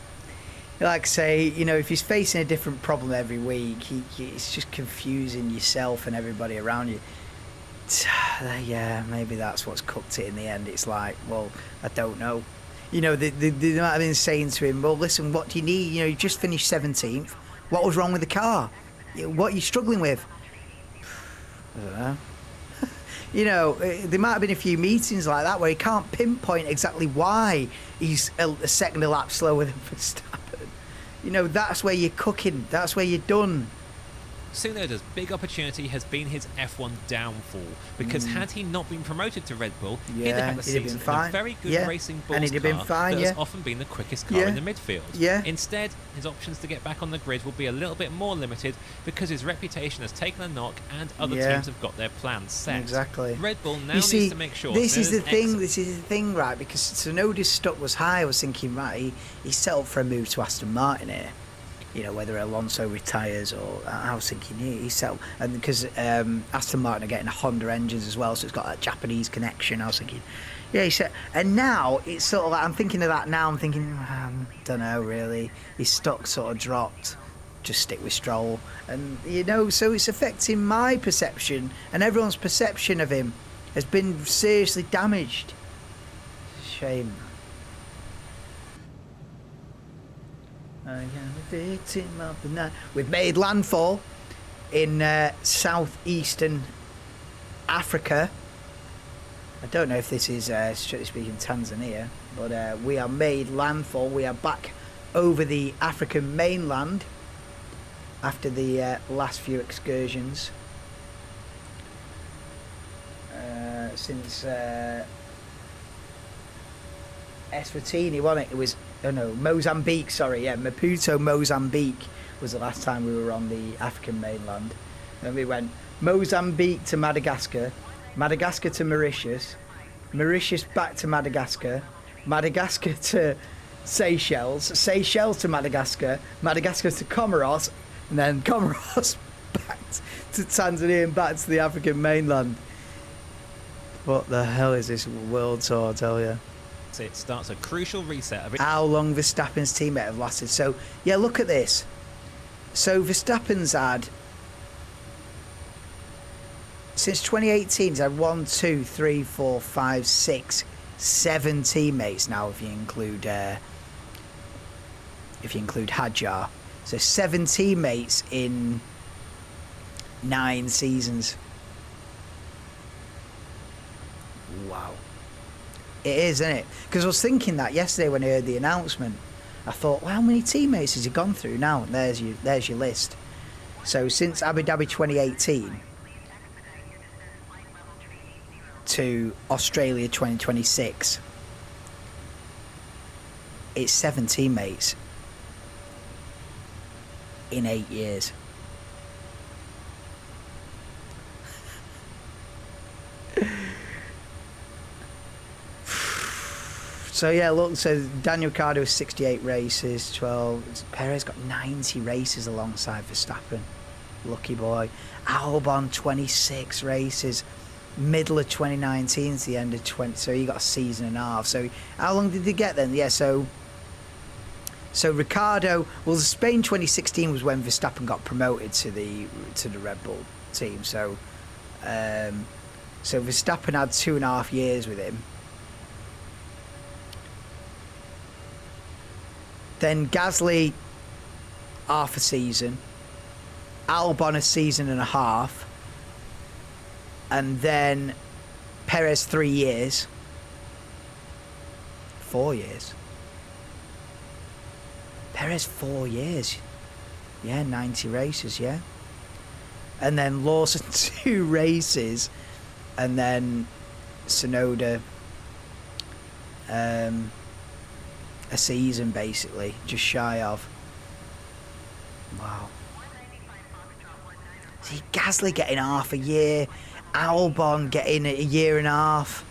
Like I say, if he's facing a different problem every week, it's just confusing yourself and everybody around you. Yeah, maybe that's what's cooked it in the end. It's like, well, I don't know. They might have been saying to him, well, listen, what do you need? You just finished 17th. What was wrong with the car? What are you struggling with? I don't know. There might have been a few meetings like that where he can't pinpoint exactly why he's a second a lap slower than Verstappen. That's where you're cooking. That's where you're done. Tsunoda's big opportunity has been his F1 downfall, because had he not been promoted to Red Bull, he'd have had the he'd have season been fine. in a very good Racing Bulls and he'd have been car fine, that yeah. has often been the quickest car in the midfield. Yeah. Instead, his options to get back on the grid will be a little bit more limited because his reputation has taken a knock and other teams have got their plans set. Exactly. Red Bull now You see, needs to make sure this is the Tsunoda's thing. This is the thing, right? Because Tsunoda's stock was high. I was thinking, right, he's set up for a move to Aston Martin here. You know, whether Alonso retires or I was thinking he's set up, and because Aston Martin are getting Honda engines as well, so it's got that Japanese connection. I was thinking, yeah, he said, and now it's sort of like I'm thinking of that now. I'm thinking, don't know really. His stock sort of dropped. Just stick with Stroll, and you know, so it's affecting my perception, and everyone's perception of him has been seriously damaged. Shame. I am a victim of the night. We've made landfall in southeastern Africa. I don't know if this is, strictly speaking, Tanzania, but we are made landfall. We are back over the African mainland after the last few excursions. Since Eswatini, wasn't it? It was, oh no, Mozambique, sorry, yeah, Maputo, Mozambique was the last time we were on the African mainland. And we went Mozambique to Madagascar, Madagascar to Mauritius, Mauritius back to Madagascar, Madagascar to Seychelles, Seychelles to Madagascar, Madagascar to Comoros, and then Comoros back to Tanzania and back to the African mainland. What the hell is this world tour, I tell you? it starts a crucial reset of it. How long Verstappen's teammate have lasted. So, yeah, look at this. So Verstappen's had, since 2018, he's had 1, 2, 3, 4, 5, 6, 7 teammates now, if you include Hadjar. So 7 teammates in 9 seasons. Wow. It is, isn't it? Because I was thinking that yesterday when I heard the announcement. I thought, well, how many teammates has he gone through now? And there's your list. So since Abu Dhabi 2018 to Australia 2026, it's 7 teammates in 8 years. So yeah, look, so Daniel Ricciardo has 68 races, 12. Perez got 90 races alongside Verstappen. Lucky boy. Albon, 26 races. Middle of 2019 to the end of 20. So he got a season and a half. So how long did they get then? Yeah, so Ricciardo, well, Spain 2016 was when Verstappen got promoted to the Red Bull team. So Verstappen had 2.5 years with him. Then Gasly, half a season. Albon, a season and a half. And then Perez, 3 years. 4 years. Perez, 4 years. Yeah, 90 races, yeah. And then Lawson, 2 races. And then Tsunoda, a season basically, just shy of. Wow. See, Gasly getting half a year, Albon getting a year and a half.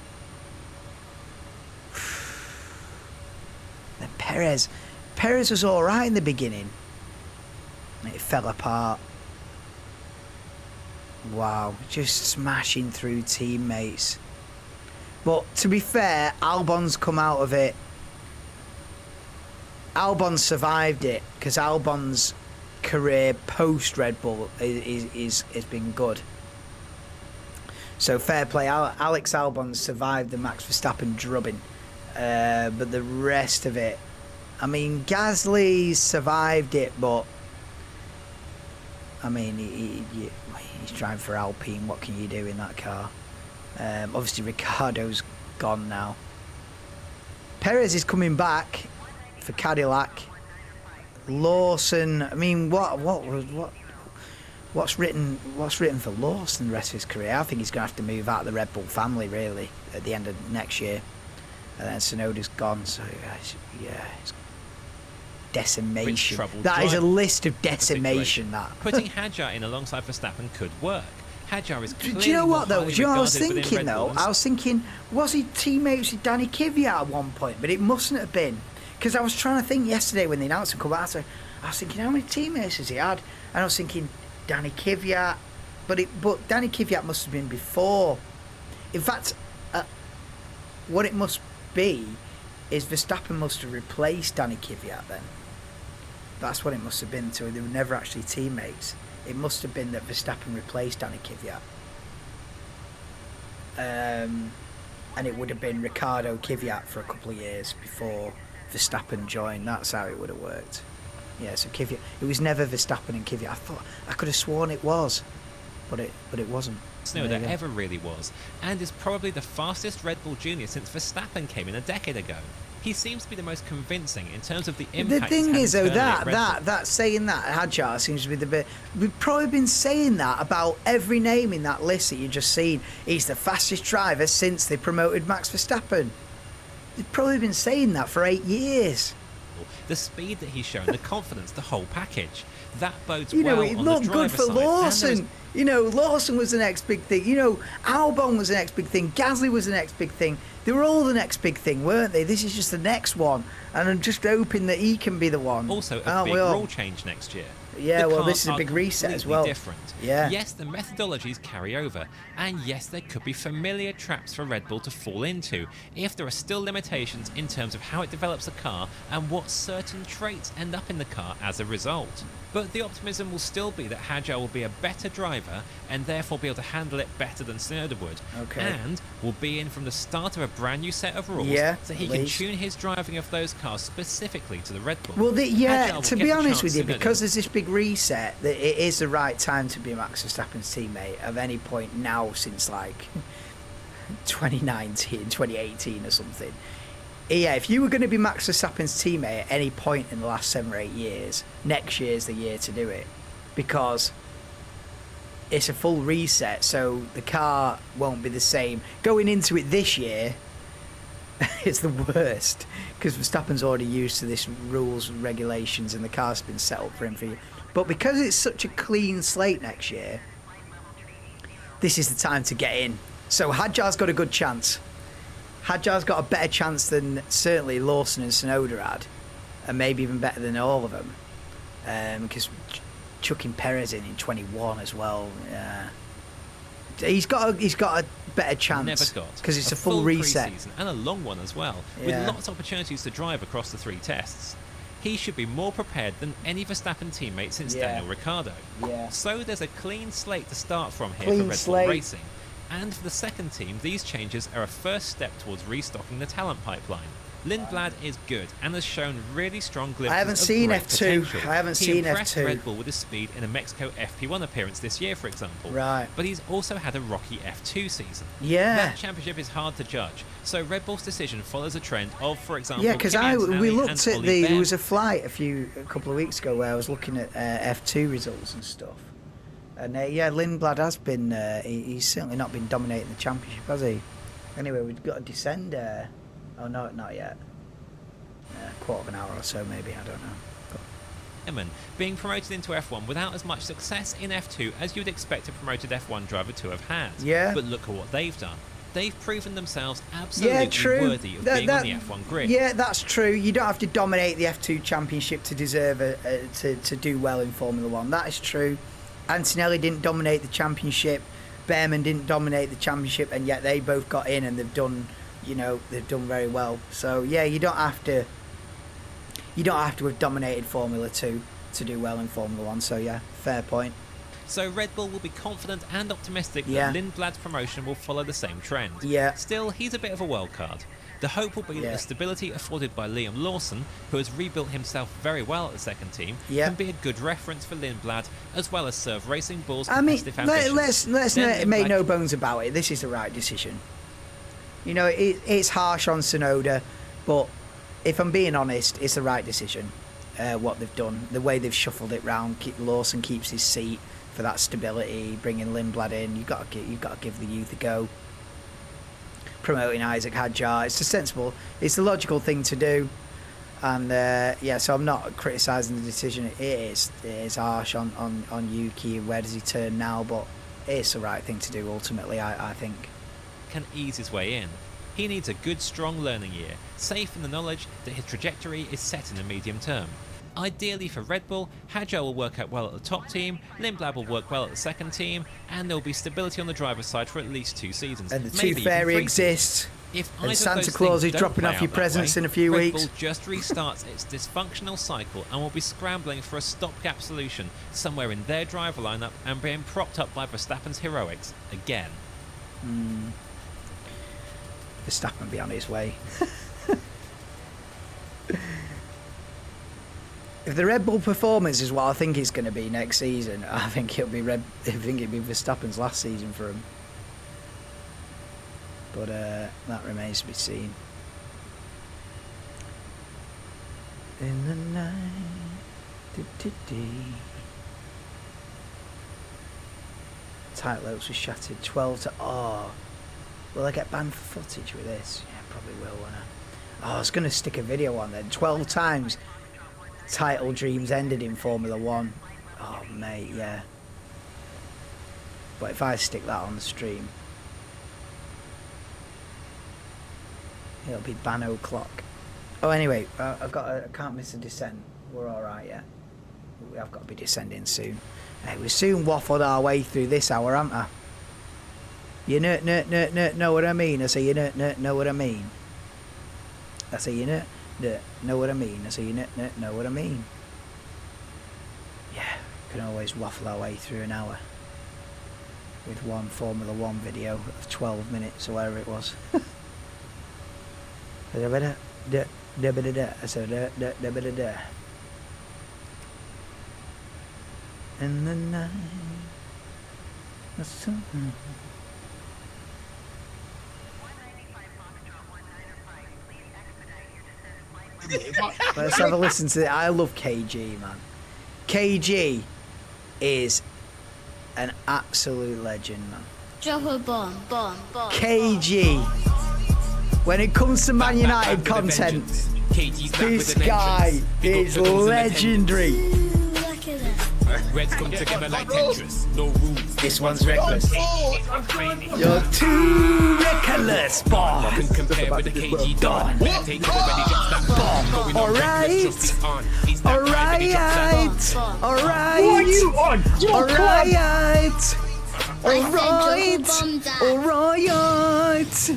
Then Perez was all right in the beginning. It fell apart. Wow, just smashing through teammates. But to be fair, Albon's come out of it. Albon survived it because Albon's career post Red Bull is been good. So fair play. Alex Albon survived the Max Verstappen drubbing, but the rest of it, I mean, Gasly survived it, but I mean, he's driving for Alpine. What can you do in that car? Obviously, Ricciardo's gone now. Perez is coming back for Cadillac. Lawson, I mean, what what's written for Lawson the rest of his career? I think he's going to have to move out of the Red Bull family really at the end of next year, and then Tsunoda's gone. So yeah, it's decimation. That is a list of decimation. That putting Hadjar in alongside Verstappen could work. Hadjar is clearly do you know what though? Do you know what I was regarded within thinking Red though? Bulls. I was thinking, was he teammates with Danny Kvyat at one point? But it mustn't have been, because I was trying to think yesterday when the announcement came out. I was thinking, how many teammates has he had? And I was thinking, Danny Kvyat, but Danny Kvyat must have been before. In fact, what it must be is Verstappen must have replaced Danny Kvyat then. That's what it must have been. So they were never actually teammates. It must have been that Verstappen replaced Danny Kvyat. And it would have been Ricciardo Kvyat for a couple of years before Verstappen joined. That's how it would have worked. Yeah, so Kvyat, it was never Verstappen and Kvyat. I could have sworn it was, but it wasn't. Tsunoda ever really was, and is probably the fastest Red Bull junior since Verstappen came in a decade ago. He seems to be the most convincing in terms of the impact. The thing is, though, that that saying that Hadjar seems to be the bit. We've probably been saying that about every name in that list that you just seen. He's the fastest driver since they promoted Max Verstappen. They've probably been saying that for 8 years. The speed that he's shown, the confidence, the whole package. That bodes You know, well it on the looked good driver's for side. Lawson. You know, Lawson was the next big thing. You know, Albon was the next big thing. Gasly was the next big thing. They were all the next big thing, weren't they? This is just the next one. And I'm just hoping that he can be the one. Also, a big rule change next year. Yeah, The well, cars this is a are big reset as completely well. Different. Yeah. Yes, the methodologies carry over, and yes, there could be familiar traps for Red Bull to fall into if there are still limitations in terms of how it develops a car and what certain traits end up in the car as a result. But the optimism will still be that Hadjar will be a better driver and therefore be able to handle it better than Tsunoda would. Okay. And will be in from the start of a brand new set of rules, Yeah, so he at can least. tune his driving of those cars specifically to the Red Bull. Well, Hadjar will to get be the honest chance with you, sooner because than- there's this big reset, that it is the right time to be Max Verstappen's teammate of any point now since like 2019, 2018 or something. Yeah, if you were going to be Max Verstappen's teammate at any point in the last 7 or 8 years, next year's the year to do it, because it's a full reset, so the car won't be the same. Going into it this year, it's the worst, because Verstappen's already used to this rules and regulations, and the car's been set up for him for years. But because it's such a clean slate next year, this is the time to get in. So Hadjar's got a good chance. Hadjar's got a better chance than certainly Lawson and Tsunoda had, and maybe even better than all of them, because chucking Perez in 21 as well. He's got a better chance. Never got, because it's a full reset pre-season and a long one as well, with lots of opportunities to drive across the 3 tests. He should be more prepared than any Verstappen teammate since Daniel Ricciardo. Yeah. So there's a clean slate to start from here Clean for Red slate. Bull Racing. And for the second team, these changes are a first step towards restocking the talent pipeline. Lindblad is good and has shown really strong glimpses I haven't of seen great F2. potential. I haven't He seen impressed F2. Red Bull with his speed in a Mexico FP1 appearance this year, for example. Right. But he's also had a rocky F2 season. Yeah. That championship is hard to judge, so Red Bull's decision follows a trend of, for example, Yeah, because Kimi Antonelli we and looked at Ollie there Bear. was a flight a couple of weeks ago where I was looking at F2 results and stuff, and Lindblad has been he's certainly not been dominating the championship, has he? Anyway, we've got a descend. Oh no, not yet. Quarter of an hour or so, maybe, I don't know. Being promoted into F1 without as much success in F2 as you'd expect a promoted F1 driver to have had. Yeah. But look at what they've done. They've proven themselves absolutely true. worthy of being on the F1 grid. Yeah, that's true. You don't have to dominate the F2 championship to deserve to do well in Formula 1. That is true. Antonelli didn't dominate the championship. Behrman didn't dominate the championship, and yet they both got in and they've done very well. So yeah, you don't have to have dominated Formula 2 to do well in Formula 1. So yeah, fair point. So Red Bull will be confident and optimistic Yeah. that Lindblad's promotion will follow the same trend. Yeah. Still, he's a bit of a wild card. The hope will be that the stability afforded by Liam Lawson, who has rebuilt himself very well at the second team, can be a good reference for Lindblad, as well as serve Racing Bull's I mean, competitive ambitions. let's Then make Lindblad no bones about it. This is the right decision. You know, it's harsh on Tsunoda, but if I'm being honest, it's the right decision. What they've done, the way they've shuffled it round. Lawson keeps his seat. for that stability, bringing Lindblad in. You've got to give the youth a go. Promoting Isaac Hadjar, it's it's the logical thing to do. And yeah, so I'm not criticising the decision. It is harsh on Yuki. Where does he turn now? But it's the right thing to do ultimately, I think. Can ease his way in. He needs a good, strong learning year, safe in the knowledge that his trajectory is set in the medium term. Ideally for Red Bull, Hadjar will work out well at the top team, Lindblad will work well at the second team, and there will be stability on the driver's side for at least 2 seasons. And the maybe Tooth even Fairy 3 exists. If And either Santa of those Claus things is dropping don't off play your out that presents way, in a few Red weeks. Bull just restarts its dysfunctional cycle and will be scrambling for a stopgap solution somewhere in their driver lineup and being propped up by Verstappen's heroics again. Verstappen be on his way. If the Red Bull performance is what I think it's going to be next season, I think it'll be Verstappen's last season for him. But that remains to be seen. In the night, tight lopes were shattered. 12 to will I get banned for footage with this? Yeah, probably will. Won't I? I was going to stick a video on then. 12 times title dreams ended in Formula 1. Oh mate, yeah. But if I stick that on the stream, it'll be ban o'clock. Oh, anyway, I can't miss a descent. We're all right, yeah. We have got to be descending soon. Hey, we soon waffled our way through this hour, haven't I? You know what I mean? I say you know what I mean. I say you know what I mean. I say you know what I mean. Yeah, can always waffle our way through an hour with one Formula 1 video of 12 minutes or whatever it was. In the night. Let's have a listen to it. I love KG, man. KG is an absolute legend, man. Drop a bomb. KG. When it comes to Man United content, this guy is legendary. Look at that. Reds come together like Tetris, no rules. This one's reckless. You're too reckless, boy. Can compare with the KG Don. Take it already, drops that bomb. Alright. Alright. Alright. Who are you on? Alright.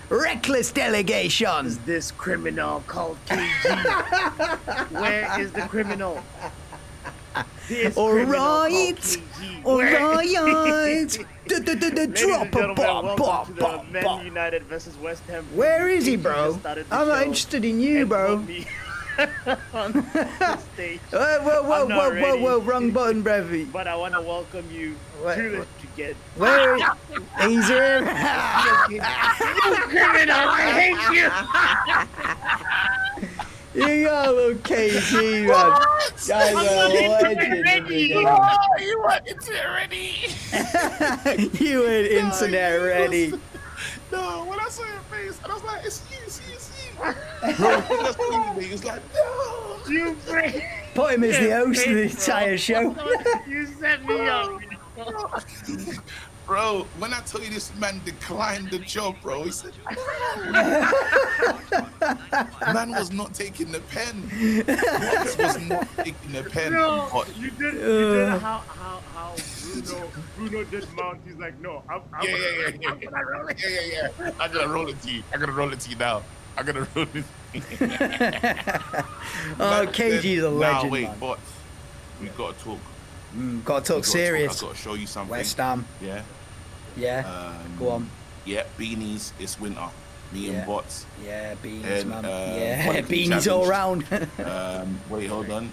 Reckless delegation. This criminal called KG. Where is the criminal? Alright. Drop a bomb. Man United versus West Ham. Where is he, bro? I'm not interested in you, bro. Whoa, wrong button, Brevy. But I want to welcome you to get. Where? He's here. You criminal! I hate you! You got a little KG, man. Guys are legend. You want internet ready? You ain't internet ready. No, when I saw your face, and I was like, it's you. Bro, that's crazy. It's like, no. You freak! Put him as the host of the entire show. You set me up. Bro, when I tell you this man declined the job, bro, he said, man was not taking the pen. Watts was not taking the pen. No, But, you did how Bruno did mount. He's like, no, I'm yeah. I'm gonna roll it to you. I'm gonna roll it to you now. I'm gonna roll it to you. Oh, KG's a legend, Nah, wait, man. but we gotta talk. Gotta talk serious. I gotta show you something. West Ham. Yeah. Yeah. Go on. Yeah, beanies. It's winter. Me and Bots. Yeah, beanies, And, man. what Yeah, is the beanies all round. Wait, hold on.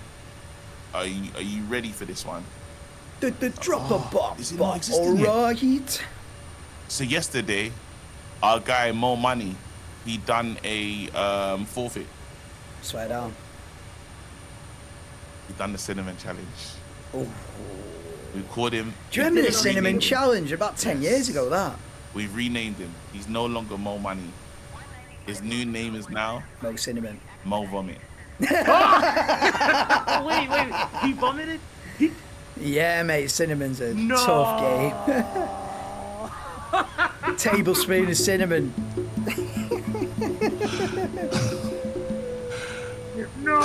Are you ready for this one? The drop a bomb. is it not existing yet? Alright. So yesterday, our guy Mo Money, he done a forfeit. Swear down. He done the cinnamon challenge. Oh. We called him. Do you remember the cinnamon challenge about 10 years ago? That we've renamed him. He's no longer Mo Money. His new name is now Mo Cinnamon. Mo Vomit. Oh, wait. He vomited? Yeah, mate. Cinnamon's a tough game. Tablespoon of cinnamon. No.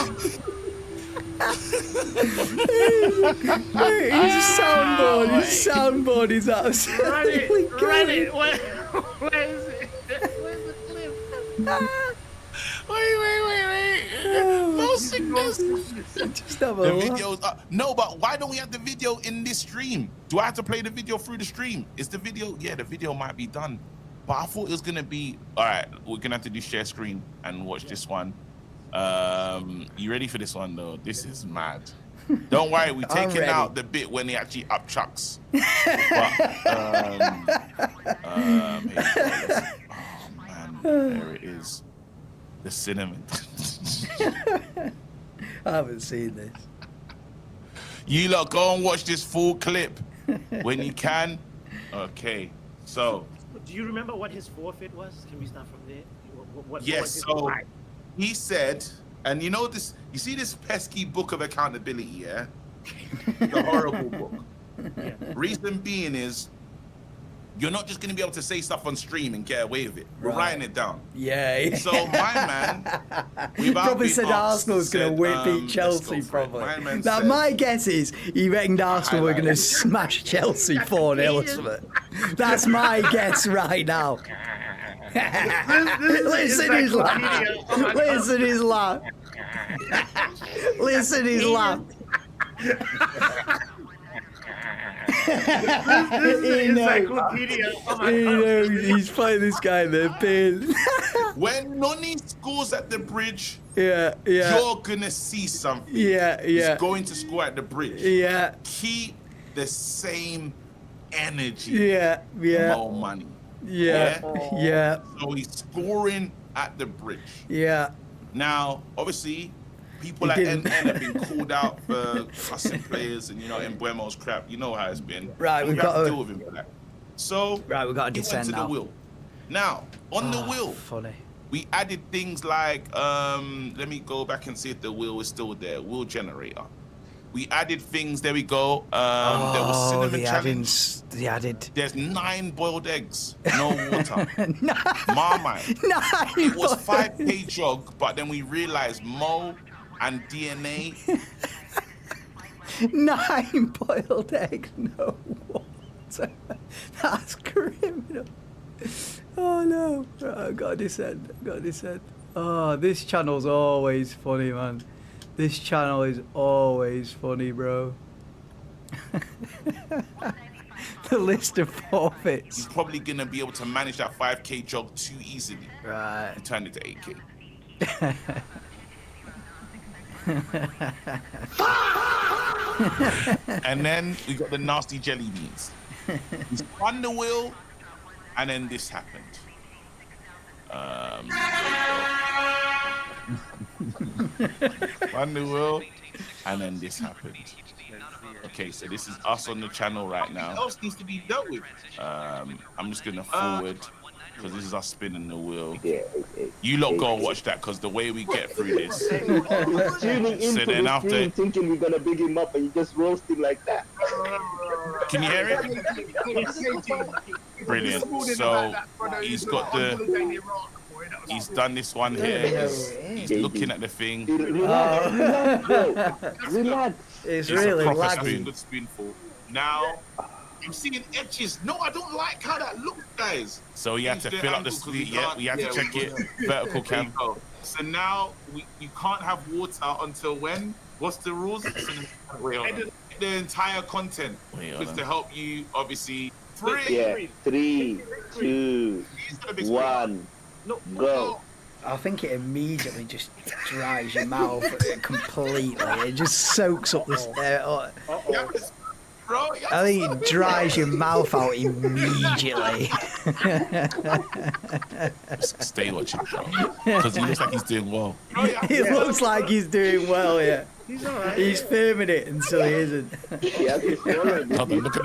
His soundboard is absolutely Run it. Where is it? Where's the clip? Wait. No sickness. Just have a The look. video's up. No, but why don't we have the video in this stream? Do I have to play the video through the stream? Is the video? Yeah, the video might be done. But I thought it was gonna be. All right, we're gonna have to do share screen and watch this one. You ready for this one though? This is mad. Don't worry, we're taking out the bit when he actually up chucks. But, here it goes. Oh man, there it is. The cinnamon. I haven't seen this. You lot go and watch this full clip when you can. Okay, so. Do you remember what his forfeit was? Can we start from there? What Yes, was his so fine? he said, and you know this, you see this pesky book of accountability, yeah? The horrible book. Yeah. Reason being is, you're not just going to be able to say stuff on stream and get away with it. We're writing it down. Yeah. So my man, probably said Arsenal's going to beat Chelsea, probably. Now, my guess is he reckoned Arsenal were going to smash Chelsea 4-0 or something. That's my guess right now. Listen his laugh. Listen his laugh. Listen his laugh. He knows he's playing this guy in the bin. When Noni scores at the bridge, yeah. you're gonna see something. Yeah. He's going to score at the bridge. Yeah. Keep the same energy. Yeah. More money. Yeah. So he's scoring at the bridge. Yeah. Now, obviously, people at NN have been called out for cussing players and, in Buemo's crap. You know how it's been. Right, we've got to deal with him for that. So, right, we've got to descend to now. the wheel. Now, on the wheel, funny. We added things like, let me go back and see if the wheel is still there. Wheel generator. We added things, there we go. There was cinnamon challenge. They added. There's 9 boiled eggs, no water. 9. Marmite. 9. It was 5K jog, but then we realized Mo and DNA. 9 boiled eggs, no water. That's criminal. Oh no. Right, I've got to descend. Oh, this channel's always funny, man. This channel is always funny, bro. The list of forfeits. He's probably going to be able to manage that 5K jog too easily. Right. He turned it to 8K. And then we got the nasty jelly beans. He's on the wheel, and then this happened. On the wheel, and then this happened. Okay, so this is us on the channel right now. What else needs to be dealt with? I'm just gonna forward because this is us spinning the wheel. You lot go and watch that because the way we get through this. He's tuning into the stream thinking we're gonna big him up and you just roast him like that. Can you hear it? Brilliant. So he's got the. He's done this one here. He's looking at the thing. Relax, relax. It's really a proper laggy. good spoonful. Now, I'm seeing edges. No, I don't like how that looks, guys. So you have to fill up the speed. Yeah, we have to check it. Vertical cam. So now you can't have water until when? What's the rules? The entire content is to help you, obviously. 3, 2, 1. Go. I think it immediately just dries your mouth completely. It just soaks up this. I think it dries your mouth out immediately. Stay watching, bro. Because he looks like he's doing well. It looks like he's doing well, yeah. He's alright. He's filming it until he isn't. He has to swallow it. Hold on, look at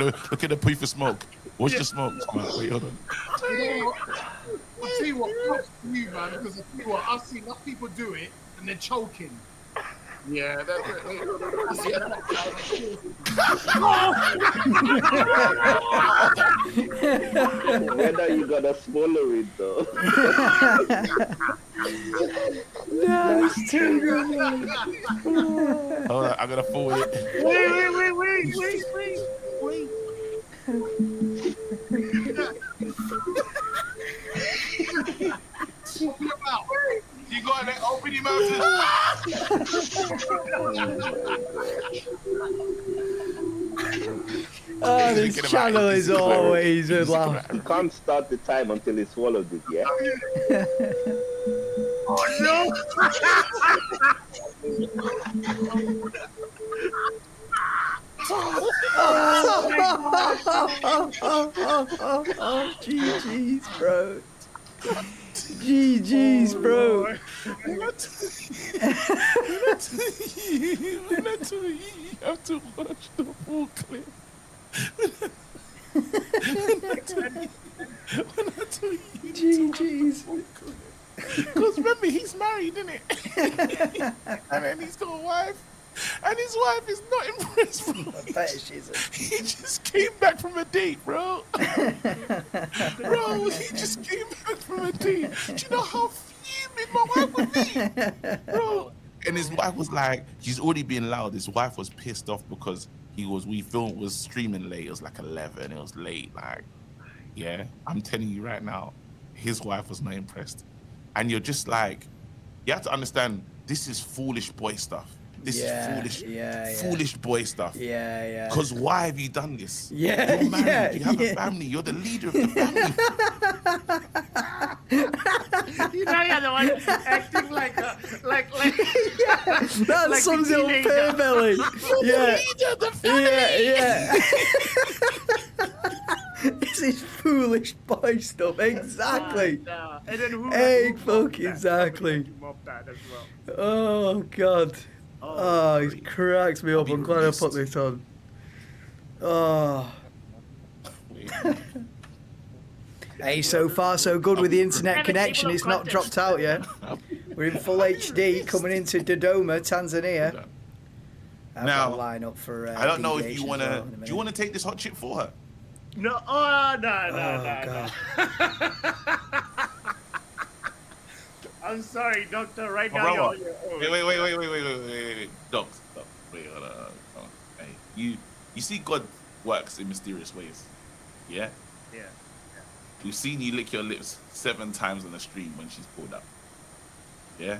the puff of smoke. Watch the smoke. Wait, hold on. I tell you what, props to you, man, because I tell you what, I've seen enough people do it and they're choking. Yeah, that's it. Whether you gotta swallow it though. No, it's too good, man. Hold on, I gotta forward it. Wait. Open your mouth. You got to open your mouth. Oh, this channel is always a laugh. You can't start the time until he swallowed it, yeah? Oh no! GG's, bro. GG's, bro. When I tell you, you have to watch the full clip. When I tell you, GG's. because remember, he's married, isn't it? And then he's got a wife. And his wife is not impressed, bro. I bet she isn't. He just came back from a date, bro. Bro, he just came back from a date. Do you know how fuming my wife would be? Bro. And his wife was like, he's already being loud. His wife was pissed off because we was streaming late. It was like 11. It was late. Like, yeah, I'm telling you right now, his wife was not impressed. And you're just like, you have to understand, this is foolish boy stuff. This is foolish boy stuff. Yeah. Because why have you done this? Yeah, You're married, yeah, you have a family, you're the leader of the family. You know, you're the one acting like That like sums a it up teenager. perfectly. Yeah. This is foolish boy stuff. Exactly. And then who Exactly. that as well. Oh, God. Oh, it cracks me up. I'm glad I put this on. Oh. Hey, so far so good with the internet connection. It's not dropped out yet. We're in full HD coming into Dodoma, Tanzania. I've got a line up for. I don't know if deviation you want as well to. in a Do you want to take this hot chip for her? No, no. I'm sorry, doctor. Right now you're on your own. Wait. Doc. Wait, hold on. Hey, you see God works in mysterious ways. Yeah? Yeah. We've seen you lick your lips 7 times on the stream when she's pulled up. Yeah?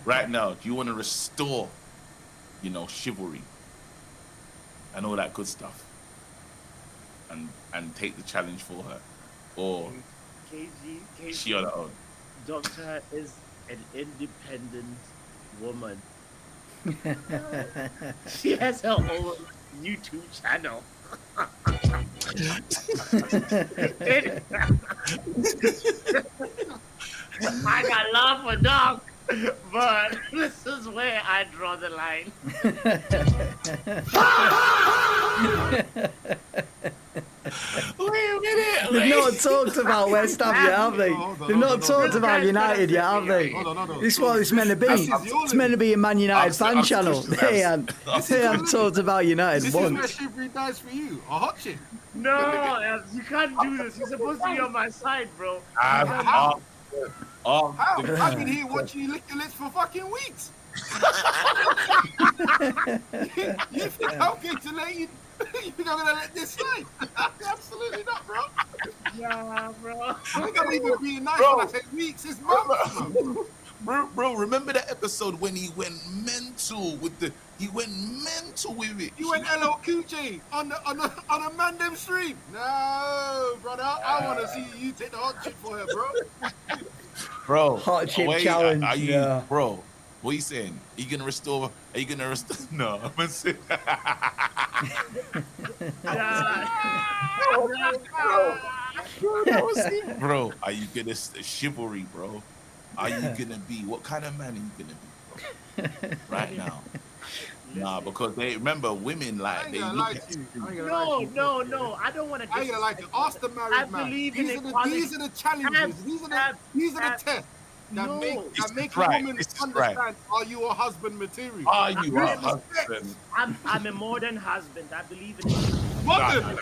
Right now, do you want to restore, chivalry and all that good stuff? And take the challenge for her? Or KG, is she on her own? Doctor is an independent woman. She has her own YouTube channel. I got love for dog, but this is where I draw the line. Wait a minute. They've not talked about West Ham yet, have they? They've not talked about United yet, have they? This is what it's meant to be. It's meant to be a Man United fan channel. They haven't talked about United once. This is where chivalry dies for you. A hot chick. No, you can't do this. You're supposed to be on my side, bro. I've been here watching you lick your lips for fucking weeks. You think I'm going to let you? You think I'm gonna let this slide? Absolutely not, bro. Yeah, bro. I think I'm even being nice when I say weeks. It's months, bro. Bro, remember that episode when he went mental with it? You went LL Cool J on a Mandem stream. No, brother. I want to see you take the hot chip for her, bro. Bro, Hot chip challenge. Bro? What are you saying? Are you gonna restore? No, I'm gonna say. Bro, are you gonna chivalry, bro? Are you gonna be? What kind of man are you gonna be, bro? right now. Nah, because they remember women like they look at No. I don't want to. I ain't gonna lie to you. Ask the married man. These are the challenges. These are the tests that make a woman understand. Are you a husband material? Are you a husband? I'm a modern husband. I believe in it. Modern.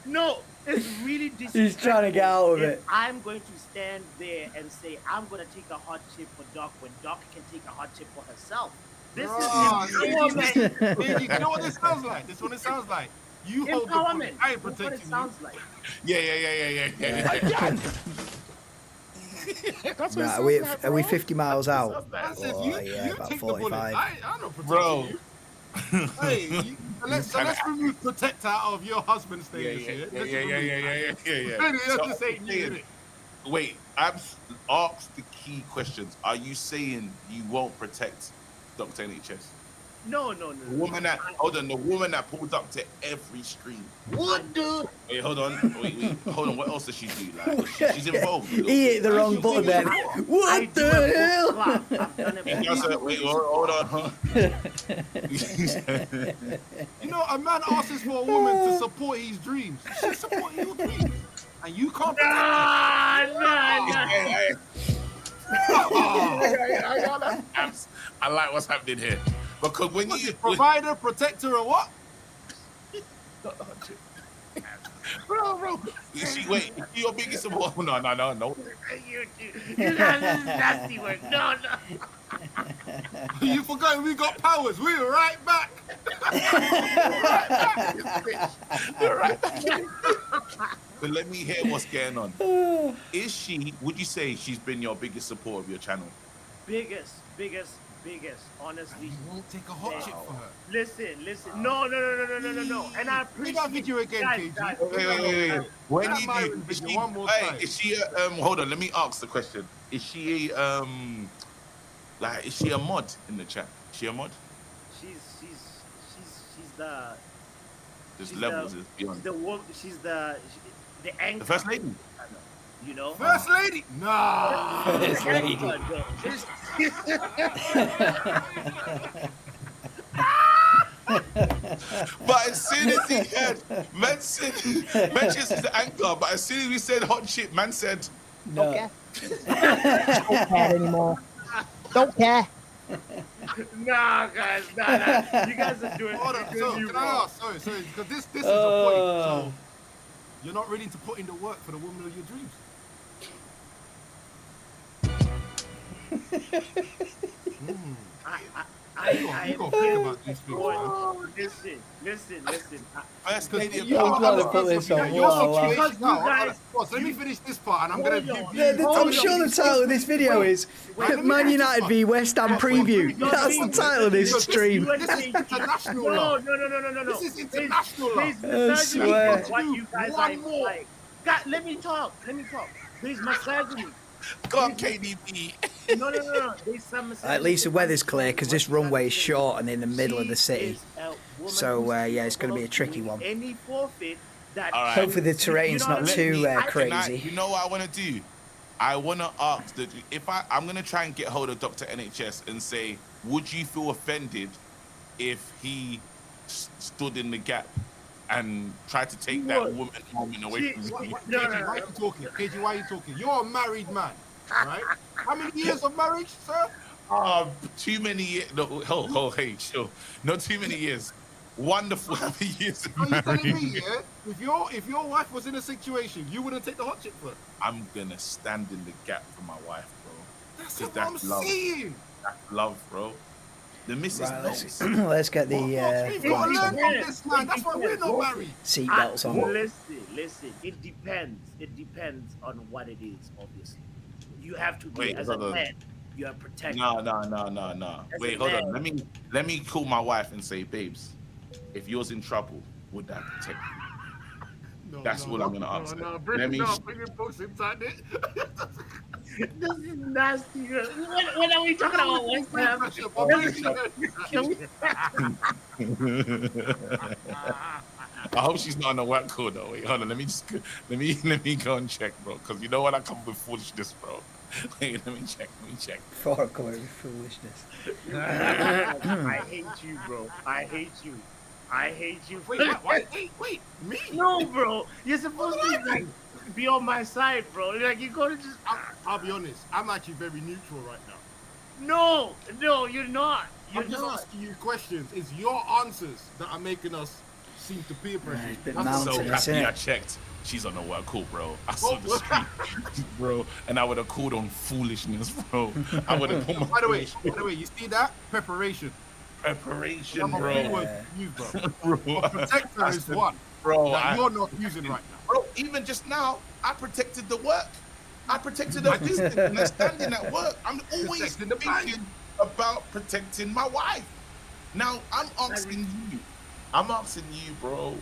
No, it's really disrespectful. He's trying to get out of it. I'm going to stand there and say I'm going to take a hot chip for Doc when Doc can take a hot chip for herself. This is you know what this sounds like? This is what it sounds like. You hold the point. I ain't protecting what it sounds like. Yeah. That's what are we 50 miles out? You about take 45. the bullet. I'm not protecting Bro. you. Hey, let's remove protect out of your husband's status here. Just saying you. Wait, ask the key questions. Are you saying you won't protect Dr. NHS? No. The woman that pulled up to every stream. What the? Wait, hold on. What else does she do? Like, she's involved. He hit the wrong button then. What the hell? Wait, hold on. You know, a man asks for a woman to support his dreams. She's supporting your dreams. And you can't protect I like what's happening here. Because when you provider, protector, or what? Bro. Is she your biggest support? No. You guys, this is nasty work. No. You forgot we got powers. We're right back. We're right back. But let me hear what's going on. Would you say she's been your biggest support of your channel? Biggest, honestly. You won't take a hot chick for her. Listen. No. And I appreciate that video again, KG. When you do, is she hold on, let me ask the question. Is she is she a mod in the chat? Is she a mod? She's the There's levels is beyond. She's the anchor. The first lady. You know? First lady? No. First lady. But as soon as he had, man said, mentions the anchor, but as soon as we said hot shit, man said, no. Okay. Don't care anymore. Don't care. Nah, guys, nah. You guys are doing it. So, can I ask? Sorry, because this is a point. So, you're not ready to put in the work for the woman of your dreams. You gotta think about these things, man. Listen. First lady of I'm trying to put this on. Let me finish this part, and I'm gonna give you. I'm sure the title of this video is Man United v West Ham preview. That's the title of this stream. This is international law. No. This is international law. I swear. What you guys are like. God, let me talk. There's misogyny. Go on, KDB. No. There's some misogyny. At least the weather's clear because this runway is short and in the middle of the city. So, it's going to be a tricky one. Any forfeit that All right. Hopefully the terrain's not too crazy. You know what I want to do? I want to ask that I'm going to try and get hold of Dr. NHS and say, would you feel offended if he stood in the gap and tried to take that woman away from you? KG, why are you talking? KG, why are you talking? You're a married man, right? How many years of marriage, sir? Too many years. No, hey, sure. Not too many years. Wonderful happy years of marriage. Are you telling me, yeah? If your wife was in a situation, you wouldn't take the hot chick for her? I'm gonna stand in the gap for my wife, bro. That's what I'm saying. That's love, bro. The missus knows. Let's get the We've got to learn from this, man. That's why we're not married. seatbelts on. Listen. It depends on what it is, obviously. You have to be, as a man, you are protected. No. Wait, hold on. Let me call my wife and say, babes, if you're in trouble, would that protect you? That's all I'm gonna ask. Bring books inside it. This is nasty. When are we talking about West Ham? I hope she's not on a work call though. Wait, hold on. Let me go and check, bro. Because you know what, I come with foolishness, bro. Wait, let me check. For foolishness. I hate you, bro. I hate you. Wait, me? No, bro. You're supposed to be on my side, bro. Like, you gotta just... I'll be honest. I'm actually very neutral right now. No, you're not. I'm just asking you questions. It's your answers that are making us seem to peer pressure. I'm so happy I checked. She's on a work call, bro. I saw the street, bro, and I would have called on foolishness, bro. I would have put my... By the way, you see that? Preparation, bro. Bro. Protector is one, bro. That you're not using right now. Bro, even just now, I protected the work. I protected the business and I'm standing at work. I'm always thinking about protecting my wife. Now, I'm asking you, bro.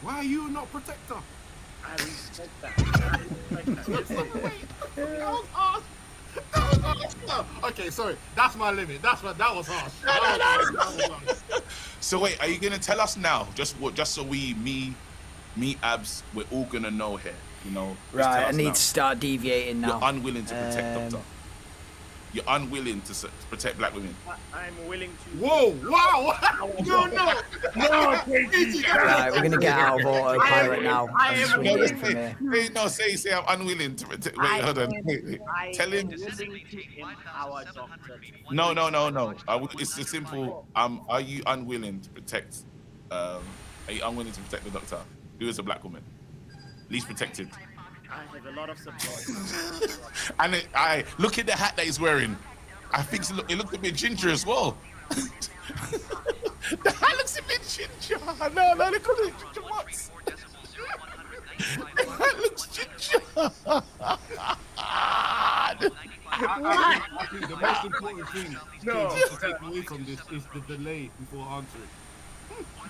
Why are you not protector? I respect that. Okay, sorry. That's my limit. That was harsh. So wait, are you gonna tell us now? Just so me, Abs, we're all gonna know here. You know. Right, I need to start deviating now. You're unwilling to protect Doctor. You're unwilling to protect black women. I'm willing to. Whoa! Wow! No! Right, we're gonna get out of autopilot now. Say I'm unwilling to protect. Wait, hold on. Tell him. No. It's a simple. Are you unwilling to protect? Are you unwilling to protect the Doctor, who is a black woman, least protected? I have a lot of support. And I look at the hat that he's wearing. I think it looks a bit ginger as well. The hat looks a bit ginger. No, they call it ginger what? The hat looks ginger. I think the most important thing to take away from this is the delay before answering.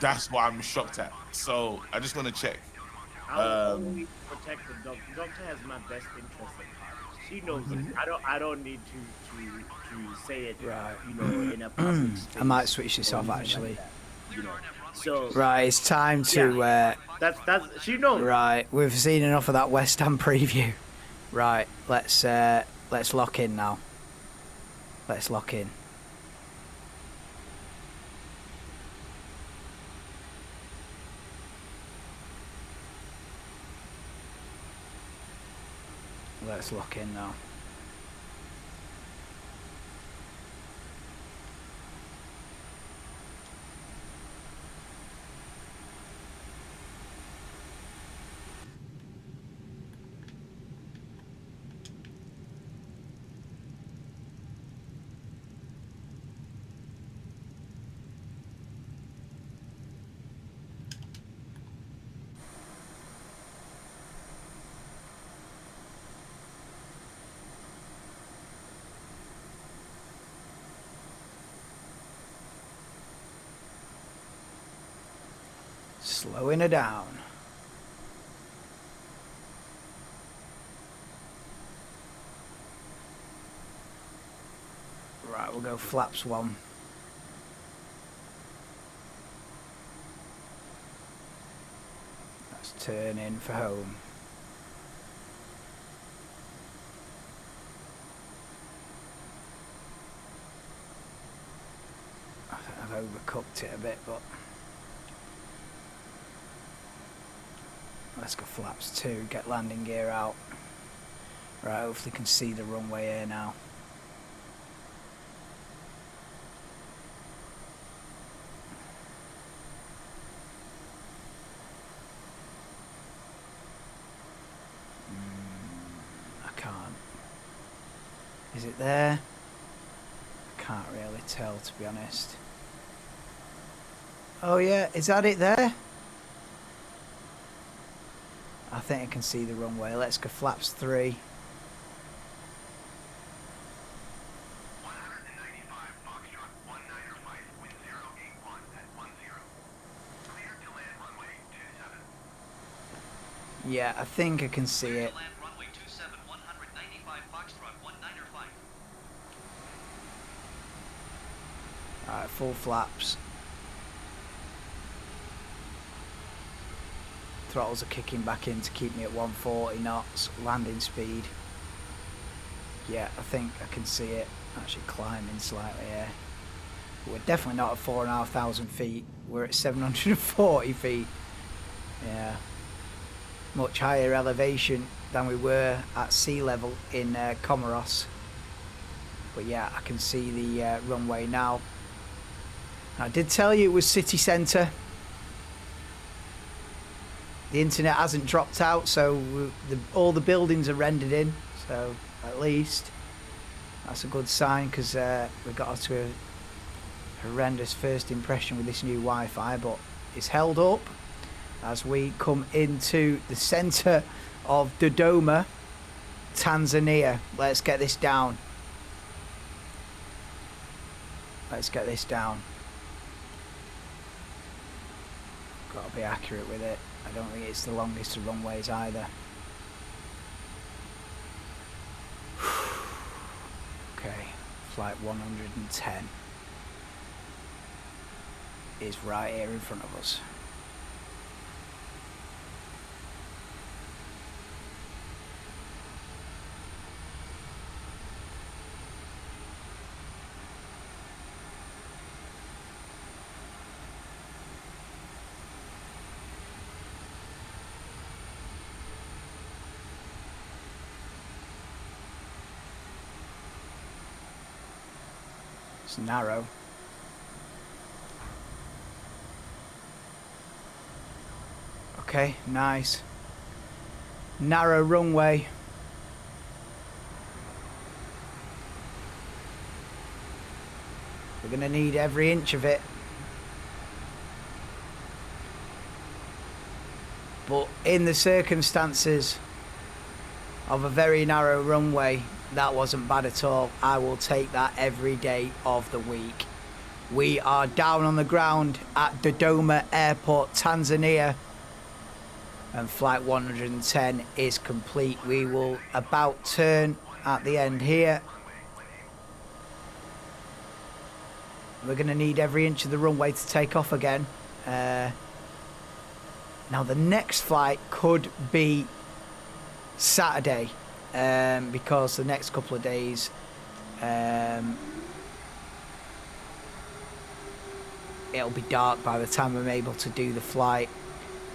That's what I'm shocked at. So I just want to check. I'll always protect the doctor. The doctor has my best interest at heart. She knows it. I don't need to say it. Right. You know, in a public space. I might switch this off actually. You know. So. Right, it's time to. That's she knows. Right, we've seen enough of that West Ham preview. Right, let's lock in now. Let's lock in. Let's lock in now. Slowing her down. Right, we'll go flaps 1. Let's turn in for home. I think I've overcooked it a bit, but let's go flaps 2, get landing gear out. Right, hopefully you can see the runway here now. I can't. Is it there? I can't really tell, to be honest. Oh yeah, is that it there? I think I can see the runway. Let's go flaps 3. Yeah, I think I can see it. Alright, full flaps. Throttles are kicking back in to keep me at 140 knots. Landing speed. Yeah, I think I can see it actually climbing slightly here. We're definitely not at 4,500 feet. We're at 740 feet. Yeah. Much higher elevation than we were at sea level in COMOROS. But yeah, I can see the runway now. I did tell you it was city centre. The internet hasn't dropped out, so all the buildings are rendered in. So at least that's a good sign, because we got off to a horrendous first impression with this new Wi-Fi, but it's held up as we come into the centre of Dodoma, Tanzania. Let's get this down. Let's get this down. Got to be accurate with it. I don't think it's the longest of runways either. Okay, flight 110 is right here in front of us. It's narrow. Okay, nice. Narrow runway. We're going to need every inch of it. But in the circumstances of a very narrow runway, that wasn't bad at all. I will take that every day of the week. We are down on the ground at Dodoma Airport, Tanzania, and flight 110 is complete. We will about turn at the end here. We're going to need every inch of the runway to take off again. Now the next flight could be Saturday, because the next couple of days it'll be dark by the time I'm able to do the flight.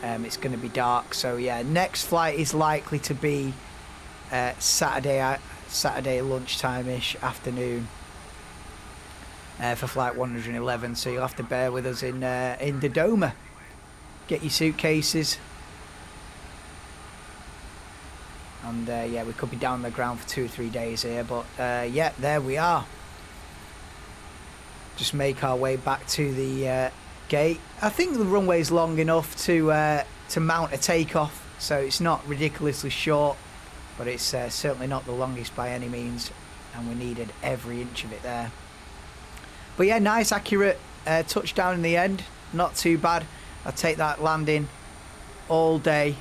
It's going to be dark, so yeah, next flight is likely to be Saturday lunchtime-ish, afternoon, for flight 111. So you'll have to bear with us in Dodoma. Get your suitcases. And yeah, we could be down on the ground for 2 or 3 days here, but yeah, there we are. Just make our way back to the gate. I think the runway's long enough to mount a takeoff, so it's not ridiculously short, but it's certainly not the longest by any means, and we needed every inch of it there. But yeah, nice, accurate touchdown in the end. Not too bad. I'll take that landing all day.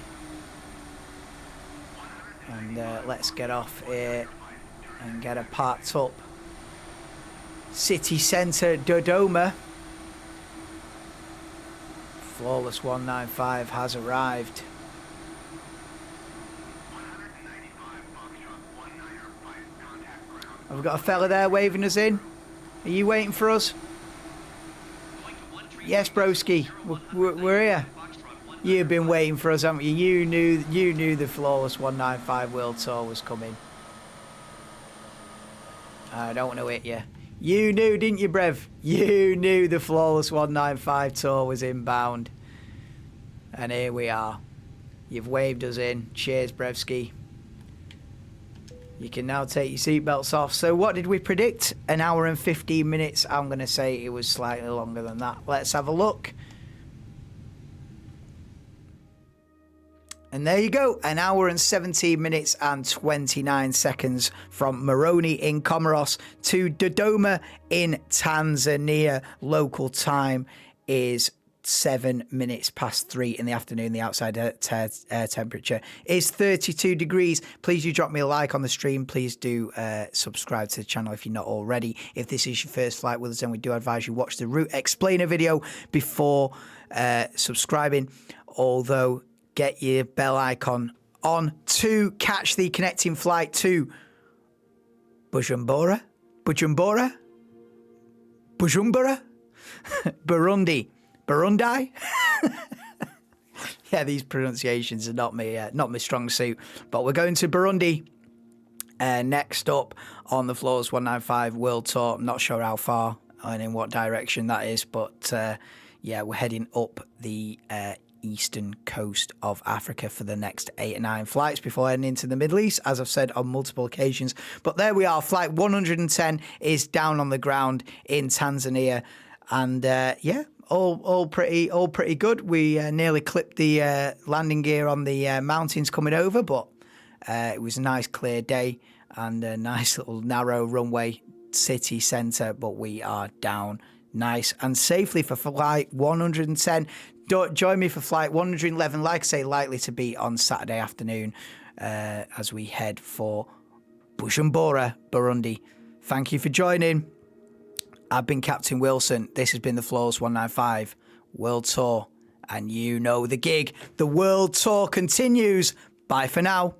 And let's get off here and get a parked up. City centre Dodoma. Flawless 195 has arrived. Have we got a fella there waving us in? Are you waiting for us? Yes, broski. We're here. You've been waiting for us, haven't you? You knew the Flawless 195 World Tour was coming. I don't want to hit you. You knew, didn't you, Brev? You knew the Flawless 195 Tour was inbound. And here we are. You've waved us in. Cheers, Brevski. You can now take your seatbelts off. So what did we predict? An hour and 15 minutes. I'm going to say it was slightly longer than that. Let's have a look. And there you go, an hour and 17 minutes and 29 seconds from Moroni in Comoros to Dodoma in Tanzania. Local time is 7 minutes past 3 in the afternoon. The outside air temperature is 32 degrees. Please do drop me a like on the stream. Please do subscribe to the channel if you're not already. If this is your first flight with us, then we do advise you watch the route explainer video before subscribing. Although get your bell icon on to catch the connecting flight to Bujumbura, Burundi. Yeah, these pronunciations are not my strong suit. But we're going to Burundi next up on the Floors 195 World Tour. I'm not sure how far and in what direction that is, but yeah, we're heading up the eastern coast of Africa for the next 8 or 9 flights before heading into the Middle East, as I've said on multiple occasions. But there we are. Flight 110 is down on the ground in Tanzania, and yeah, all pretty good. We nearly clipped the landing gear on the mountains coming over, but it was a nice clear day and a nice little narrow runway city centre. But we are down nice and safely for flight 110. Join me for flight 111, like I say, likely to be on Saturday afternoon as we head for Bujumbura, Burundi. Thank you for joining. I've been Captain Wilson. This has been the Floors 195 World Tour. And you know the gig. The World Tour continues. Bye for now.